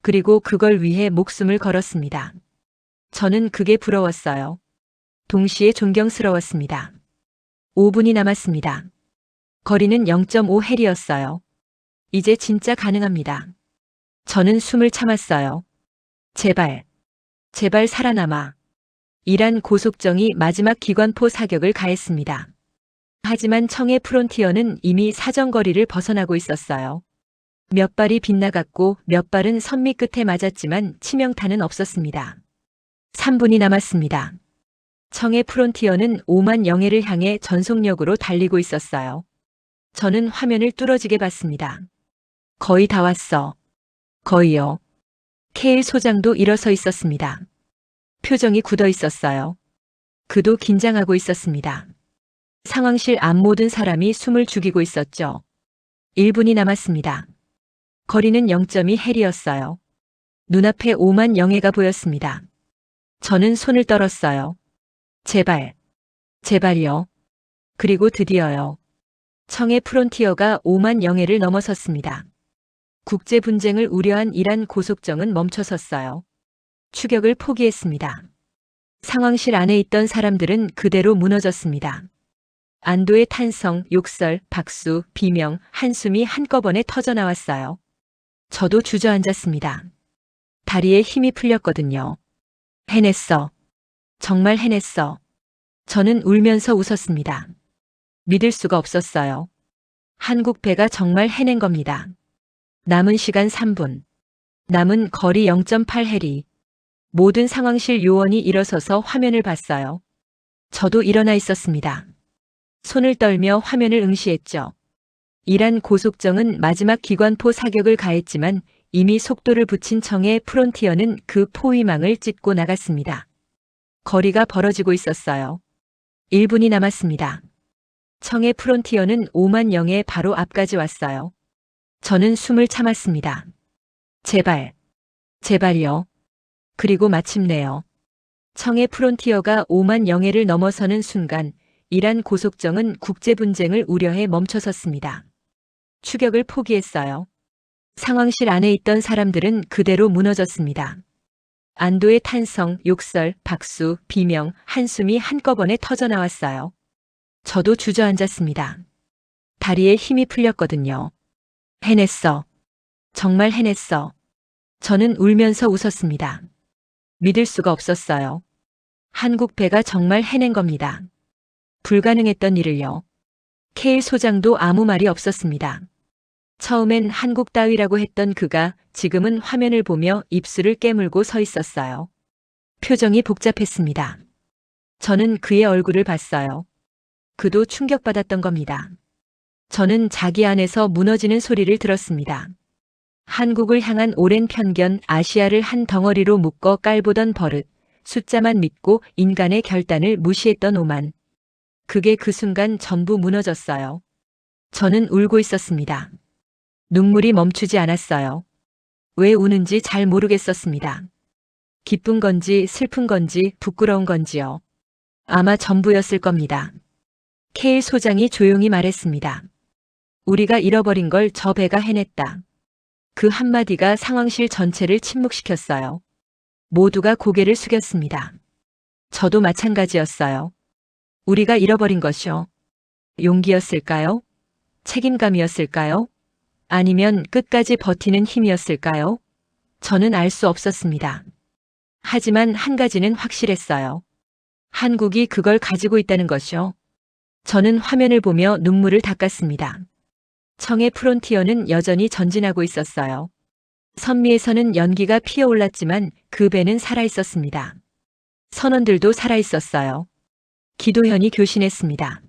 그리고 그걸 위해 목숨을 걸었습니다. 저는 그게 부러웠어요. 동시에 존경스러웠습니다. 5분이 남았습니다. 거리는 0.5헬이었어요. 이제 진짜 가능합니다. 저는 숨을 참았어요. 제발, 제발 살아남아. 이란 고속정이 마지막 기관포 사격을 가했습니다. 하지만 청해 프론티어는 이미 사정거리를 벗어나고 있었어요. 몇 발이 빗나갔고 몇 발은 선미 끝에 맞았지만 치명타는 없었습니다. 3분이 남았습니다. 청해 프론티어는 5만 영해를 향해 전속력으로 달리고 있었어요. 저는 화면을 뚫어지게 봤습니다. 거의 다 왔어. 거의요. 케일 소장도 일어서 있었습니다. 표정이 굳어 있었어요. 그도 긴장하고 있었습니다. 상황실 앞 모든 사람이 숨을 죽이고 있었죠. 1분이 남았습니다. 거리는 0.2헬이었어요. 눈앞에 5만 영해가 보였습니다. 저는 손을 떨었어요. 제발, 제발요. 그리고 드디어요. 청해 프론티어가 5만 영해를 넘어섰습니다. 국제 분쟁을 우려한 이란 고속정은 멈춰섰어요. 추격을 포기했습니다. 상황실 안에 있던 사람들은 그대로 무너졌습니다. 안도의 탄성, 욕설, 박수, 비명, 한숨이 한꺼번에 터져나왔어요. 저도 주저앉았습니다. 다리에 힘이 풀렸거든요. 해냈어. 정말 해냈어. 저는 울면서 웃었습니다. 믿을 수가 없었어요. 한국 배가 정말 해낸 겁니다. 남은 시간 3분. 남은 거리 0.8해리. 모든 상황실 요원이 일어서서 화면을 봤어요. 저도 일어나 있었습니다. 손을 떨며 화면을 응시했죠. 이란 고속정은 마지막 기관포 사격을 가했지만 이미 속도를 붙인 청의 프론티어는 그 포위망을 찢고 나갔습니다. 거리가 벌어지고 있었어요. 1분이 남았습니다. 청의 프론티어는 5만 영의 바로 앞까지 왔어요. 저는 숨을 참았습니다. 제발, 제발요. 그리고 마침내요. 청의 프론티어가 5만 영해를 넘어서는 순간 이란 고속정은 국제분쟁을 우려해 멈춰섰습니다. 추격을 포기했어요. 상황실 안에 있던 사람들은 그대로 무너졌습니다. 안도의 탄성, 욕설, 박수, 비명, 한숨이 한꺼번에 터져나왔어요. 저도 주저앉았습니다. 다리에 힘이 풀렸거든요. 해냈어. 정말 해냈어. 저는 울면서 웃었습니다. 믿을 수가 없었어요. 한국 배가 정말 해낸 겁니다. 불가능했던 일을요. 케일 소장도 아무 말이 없었습니다. 처음엔 한국 따위라고 했던 그가 지금은 화면을 보며 입술을 깨물고 서 있었어요. 표정이 복잡했습니다. 저는 그의 얼굴을 봤어요. 그도 충격받았던 겁니다. 저는 자기 안에서 무너지는 소리를 들었습니다. 한국을 향한 오랜 편견, 아시아를 한 덩어리로 묶어 깔보던 버릇, 숫자만 믿고 인간의 결단을 무시했던 오만. 그게 그 순간 전부 무너졌어요. 저는 울고 있었습니다. 눈물이 멈추지 않았어요. 왜 우는지 잘 모르겠었습니다. 기쁜 건지 슬픈 건지 부끄러운 건지요. 아마 전부였을 겁니다. 케일 소장이 조용히 말했습니다. 우리가 잃어버린 걸 저 배가 해냈다. 그 한마디가 상황실 전체를 침묵시켰어요. 모두가 고개를 숙였습니다. 저도 마찬가지였어요. 우리가 잃어버린 것이요. 용기였을까요? 책임감이었을까요? 아니면 끝까지 버티는 힘이었을까요? 저는 알 수 없었습니다. 하지만 한 가지는 확실했어요. 한국이 그걸 가지고 있다는 것이요. 저는 화면을 보며 눈물을 닦았습니다. 청의 프론티어는 여전히 전진하고 있었어요. 선미에서는 연기가 피어올랐지만 그 배는 살아있었습니다. 선원들도 살아있었어요. 기도현이 교신했습니다.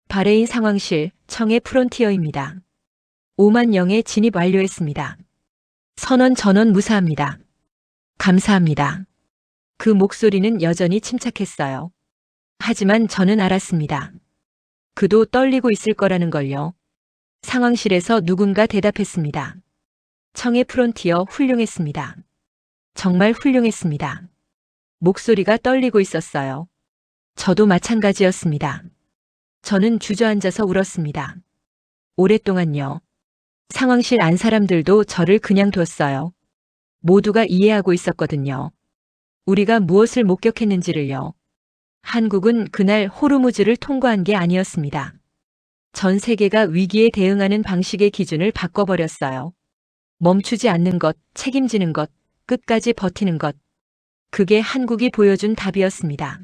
바레인 상황실, 청의 프론티어입니다. 5만 영에 진입 완료했습니다. 선원 전원 무사합니다. 감사합니다. 그 목소리는 여전히 침착했어요. 하지만 저는 알았습니다. 그도 떨리고 있을 거라는 걸요. 상황실에서 누군가 대답했습니다. 청의 프론티어 훌륭했습니다. 정말 훌륭했습니다. 목소리가 떨리고 있었어요. 저도 마찬가지였습니다. 저는 주저앉아서 울었습니다. 오랫동안요. 상황실 안 사람들도 저를 그냥 뒀어요. 모두가 이해하고 있었거든요. 우리가 무엇을 목격했는지를요. 한국은 그날 호르무즈를 통과한 게 아니었습니다. 전 세계가 위기에 대응하는 방식의 기준을 바꿔버렸어요. 멈추지 않는 것, 책임지는 것, 끝까지 버티는 것. 그게 한국이 보여준 답이었습니다.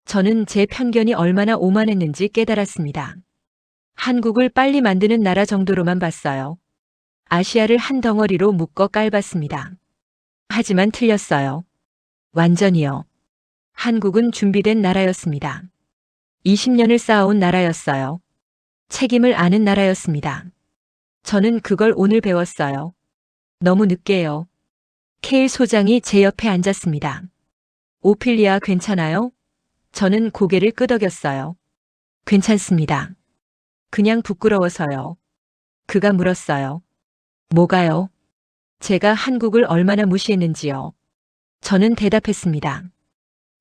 저는 제 편견이 얼마나 오만했는지 깨달았습니다. 한국을 빨리 만드는 나라 정도로만 봤어요. 아시아를 한 덩어리로 묶어 깔봤습니다. 하지만 틀렸어요. 완전히요. 한국은 준비된 나라였습니다. 20년을 쌓아온 나라였어요. 책임을 아는 나라였습니다. 저는 그걸 오늘 배웠어요. 너무 늦게요. 케일 소장이 제 옆에 앉았습니다. 오피리아 괜찮아요? 저는 고개를 끄덕였어요. 괜찮습니다. 그냥 부끄러워서요. 그가 물었어요. 뭐가요? 제가 한국을 얼마나 무시했는지요. 저는 대답했습니다.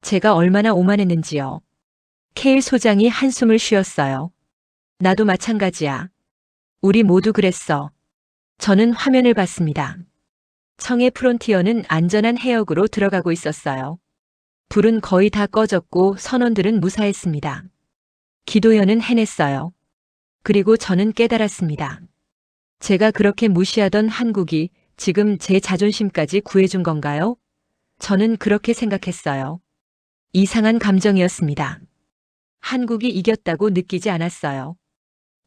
제가 얼마나 오만했는지요. 케일 소장이 한숨을 쉬었어요. 나도 마찬가지야. 우리 모두 그랬어. 저는 화면을 봤습니다. 청의 프론티어는 안전한 해역으로 들어가고 있었어요. 불은 거의 다 꺼졌고 선원들은 무사했습니다. 기도연은 해냈어요. 그리고 저는 깨달았습니다. 제가 그렇게 무시하던 한국이 지금 제 자존심까지 구해준 건가요? 저는 그렇게 생각했어요. 이상한 감정이었습니다. 한국이 이겼다고 느끼지 않았어요.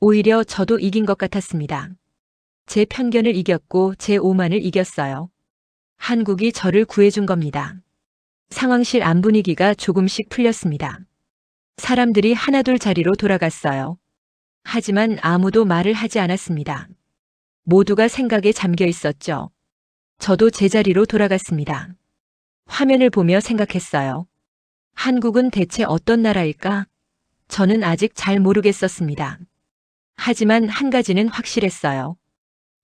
오히려 저도 이긴 것 같았습니다. 제 편견을 이겼고 제 오만을 이겼어요. 한국이 저를 구해준 겁니다. 상황실 안 분위기가 조금씩 풀렸습니다. 사람들이 하나둘 자리로 돌아갔어요. 하지만 아무도 말을 하지 않았습니다. 모두가 생각에 잠겨 있었죠. 저도 제자리로 돌아갔습니다. 화면을 보며 생각했어요. 한국은 대체 어떤 나라일까? 저는 아직 잘 모르겠었습니다. 하지만 한 가지는 확실했어요.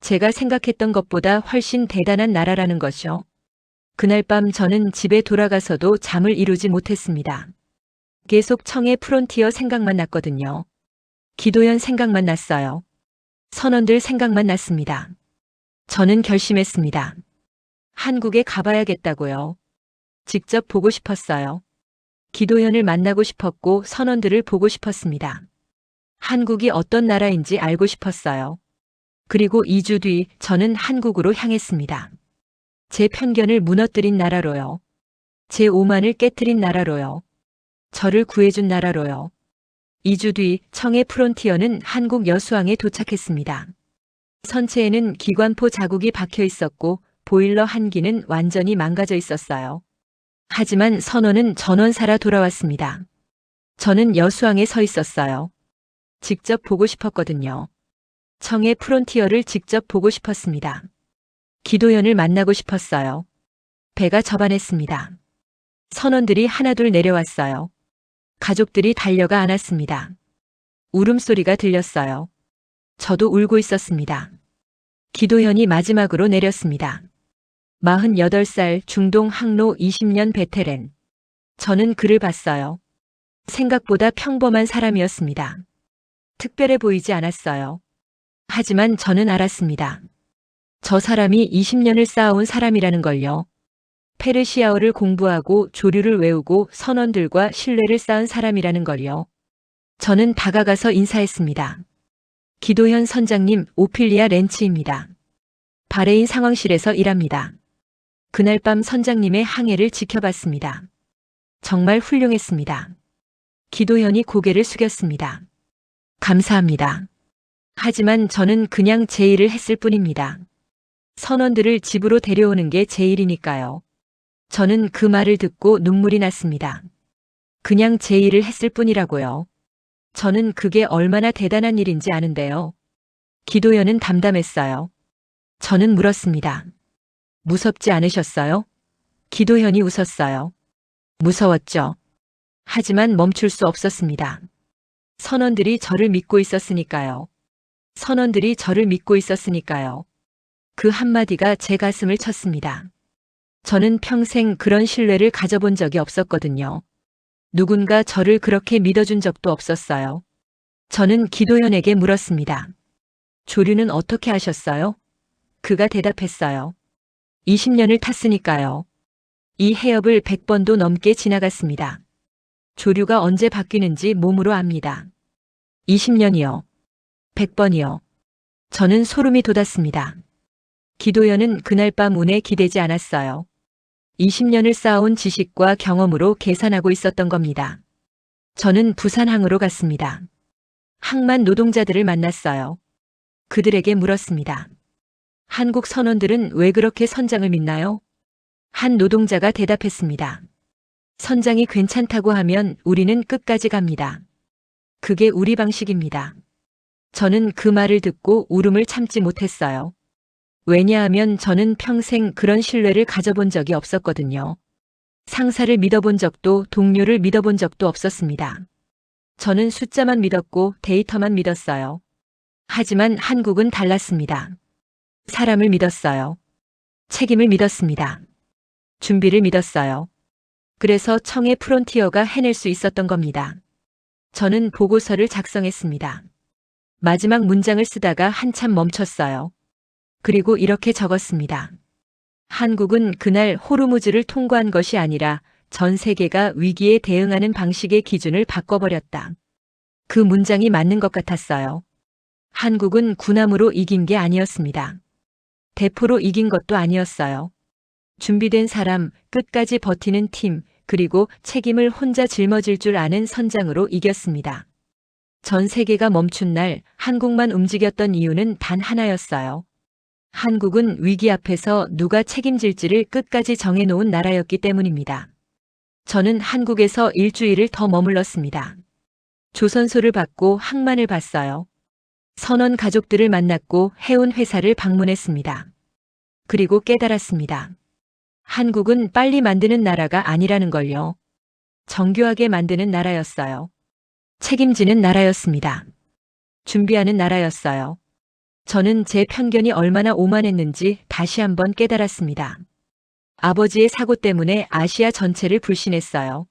제가 생각했던 것보다 훨씬 대단한 나라라는 것이요. 그날 밤 저는 집에 돌아가서도 잠을 이루지 못했습니다. 계속 청해 프론티어 생각만 났거든요. 기도연 생각만 났어요. 선원들 생각만 났습니다. 저는 결심했습니다. 한국에 가봐야겠다고요. 직접 보고 싶었어요. 기도연을 만나고 싶었고 선원들을 보고 싶었습니다. 한국이 어떤 나라인지 알고 싶었어요. 그리고 2주 뒤 저는 한국으로 향했습니다. 제 편견을 무너뜨린 나라로요. 제 오만을 깨트린 나라로요. 저를 구해준 나라로요. 2주 뒤 청해 프론티어는 한국 여수항에 도착했습니다. 선체에는 기관포 자국이 박혀 있었고 보일러 한 기는 완전히 망가져 있었어요. 하지만 선원은 전원살아 돌아왔습니다. 저는 여수항에 서 있었어요. 직접 보고 싶었거든요. 청해 프론티어를 직접 보고 싶었습니다. 기도연을 만나고 싶었어요. 배가 접안했습니다. 선원들이 하나둘 내려왔어요. 가족들이 달려가 안았습니다. 울음소리가 들렸어요. 저도 울고 있었습니다. 기도연이 마지막으로 내렸습니다. 48살 중동 항로 20년 베테랑. 저는 그를 봤어요. 생각보다 평범한 사람이었습니다. 특별해 보이지 않았어요. 하지만 저는 알았습니다. 저 사람이 20년을 쌓아온 사람이라는 걸요. 페르시아어를 공부하고 조류를 외우고 선원들과 신뢰를 쌓은 사람이라는 걸요. 저는 다가가서 인사했습니다. 기도현 선장님, 오피리아 렌치입니다. 바레인 상황실에서 일합니다. 그날 밤 선장님의 항해를 지켜봤습니다. 정말 훌륭했습니다. 기도현이 고개를 숙였습니다. 감사합니다. 하지만 저는 그냥 제 일을 했을 뿐입니다. 선원들을 집으로 데려오는 게 제 일이니까요. 저는 그 말을 듣고 눈물이 났습니다. 그냥 제 일을 했을 뿐이라고요. 저는 그게 얼마나 대단한 일인지 아는데요. 기도연은 담담했어요. 저는 물었습니다. 무섭지 않으셨어요? 기도현이 웃었어요. 무서웠죠. 하지만 멈출 수 없었습니다. 선원들이 저를 믿고 있었으니까요. 선원들이 저를 믿고 있었으니까요. 그 한마디가 제 가슴을 쳤습니다. 저는 평생 그런 신뢰를 가져본 적이 없었거든요. 누군가 저를 그렇게 믿어준 적도 없었어요. 저는 기도연에게 물었습니다. 조류는 어떻게 하셨어요? 그가 대답했어요. 20년을 탔으니까요. 이 해협을 100번도 넘게 지나갔습니다. 조류가 언제 바뀌는지 몸으로 압니다. 20년이요. 100번이요. 저는 소름이 돋았습니다. 기도연은 그날 밤 운에 기대지 않았어요. 20년을 쌓아온 지식과 경험으로 계산하고 있었던 겁니다. 저는 부산항으로 갔습니다. 항만 노동자들을 만났어요. 그들에게 물었습니다. 한국 선원들은 왜 그렇게 선장을 믿나요? 한 노동자가 대답했습니다. 선장이 괜찮다고 하면 우리는 끝까지 갑니다. 그게 우리 방식입니다. 저는 그 말을 듣고 울음을 참지 못했어요. 왜냐하면 저는 평생 그런 신뢰를 가져본 적이 없었거든요. 상사를 믿어본 적도 동료를 믿어본 적도 없었습니다. 저는 숫자만 믿었고 데이터만 믿었어요. 하지만 한국은 달랐습니다. 사람을 믿었어요. 책임을 믿었습니다. 준비를 믿었어요. 그래서 청해 프론티어가 해낼 수 있었던 겁니다. 저는 보고서를 작성했습니다. 마지막 문장을 쓰다가 한참 멈췄어요. 그리고 이렇게 적었습니다. 한국은 그날 호르무즈를 통과한 것이 아니라 전 세계가 위기에 대응하는 방식의 기준을 바꿔버렸다. 그 문장이 맞는 것 같았어요. 한국은 군함으로 이긴 게 아니었습니다. 대포로 이긴 것도 아니었어요. 준비된 사람, 끝까지 버티는 팀, 그리고 책임을 혼자 짊어질 줄 아는 선장으로 이겼습니다. 전 세계가 멈춘 날 한국만 움직였던 이유는 단 하나였어요. 한국은 위기 앞에서 누가 책임질지를 끝까지 정해놓은 나라였기 때문입니다. 저는 한국에서 일주일을 더 머물렀습니다. 조선소를 받고 항만을 봤어요. 선원 가족들을 만났고 해운 회사를 방문했습니다. 그리고 깨달았습니다. 한국은 빨리 만드는 나라가 아니라는 걸요. 정교하게 만드는 나라였어요. 책임지는 나라였습니다. 준비하는 나라였어요. 저는 제 편견이 얼마나 오만했는지 다시 한번 깨달았습니다. 아버지의 사고 때문에 아시아 전체를 불신했어요.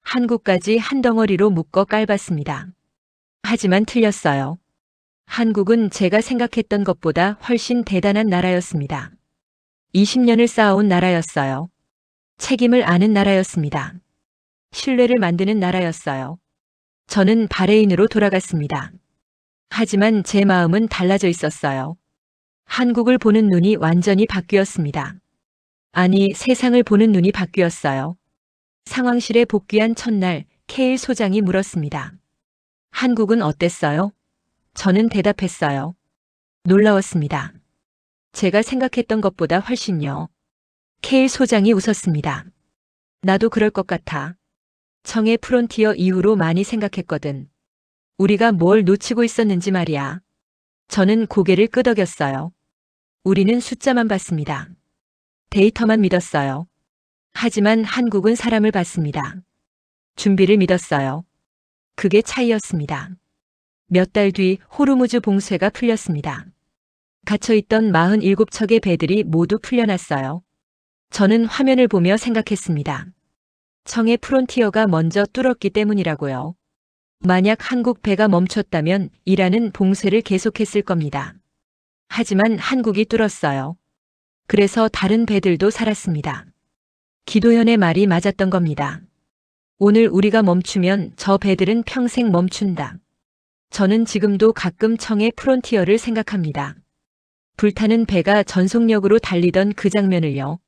한국까지 한 덩어리로 묶어 깔봤습니다. 하지만 틀렸어요. 한국은 제가 생각했던 것보다 훨씬 대단한 나라였습니다. 20년을 쌓아온 나라였어요. 책임을 아는 나라였습니다. 신뢰를 만드는 나라였어요. 저는 바레인으로 돌아갔습니다. 하지만 제 마음은 달라져 있었어요. 한국을 보는 눈이 완전히 바뀌었습니다. 아니, 세상을 보는 눈이 바뀌었어요. 상황실에 복귀한 첫날 케일 소장이 물었습니다. 한국은 어땠어요? 저는 대답했어요. 놀라웠습니다. 제가 생각했던 것보다 훨씬요. 케일 소장이 웃었습니다. 나도 그럴 것 같아. 청해 프론티어 이후로 많이 생각했거든. 우리가 뭘 놓치고 있었는지 말이야. 저는 고개를 끄덕였어요. 우리는 숫자만 봤습니다. 데이터만 믿었어요. 하지만 한국은 사람을 봤습니다. 준비를 믿었어요. 그게 차이였습니다. 몇 달 뒤 호르무즈 봉쇄가 풀렸습니다. 갇혀있던 47척의 배들이 모두 풀려났어요. 저는 화면을 보며 생각했습니다. 청해 프론티어가 먼저 뚫었기 때문이라고요. 만약 한국 배가 멈췄다면 이란은 봉쇄를 계속했을 겁니다. 하지만 한국이 뚫었어요. 그래서 다른 배들도 살았습니다. 기도연의 말이 맞았던 겁니다. 오늘 우리가 멈추면 저 배들은 평생 멈춘다. 저는 지금도 가끔 청해 프론티어를 생각합니다. 불타는 배가 전속력으로 달리던 그 장면을요.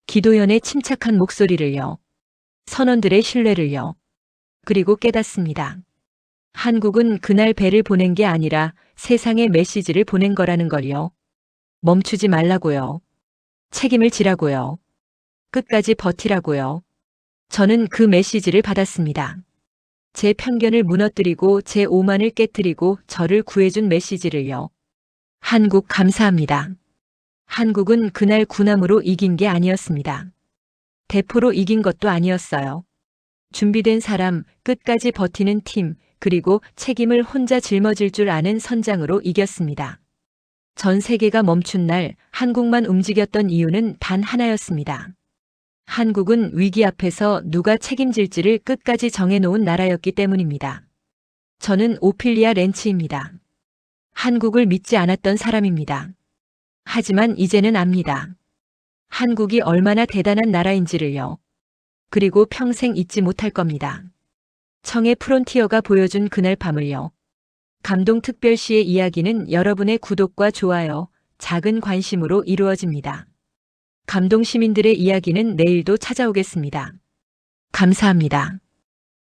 기도연의 침착한 목소리를요. 선원들의 신뢰를요. 그리고 깨닫습니다. 한국은 그날 배를 보낸 게 아니라 세상에 메시지를 보낸 거라는 걸요. 멈추지 말라고요. 책임을 지라고요. 끝까지 버티라고요. 저는 그 메시지를 받았습니다. 제 편견을 무너뜨리고 제 오만을 깨뜨리고 저를 구해준 메시지를요. 한국 감사합니다. 한국은 그날 군함으로 이긴 게 아니었습니다. 대포로 이긴 것도 아니었어요. 준비된 사람, 끝까지 버티는 팀, 그리고 책임을 혼자 짊어질 줄 아는 선장으로 이겼습니다. 전 세계가 멈춘 날 한국만 움직였던 이유는 단 하나였습니다. 한국은 위기 앞에서 누가 책임질지를 끝까지 정해놓은 나라였기 때문입니다. 저는 오피리아 렌치입니다. 한국을 믿지 않았던 사람입니다. 하지만 이제는 압니다. 한국이 얼마나 대단한 나라인지를요. 그리고 평생 잊지 못할 겁니다. 청해 프론티어가 보여준 그날 밤을요. 감동특별시의 이야기는 여러분의 구독과 좋아요, 작은 관심으로 이루어집니다. 감동시민들의 이야기는 내일도 찾아오겠습니다. 감사합니다.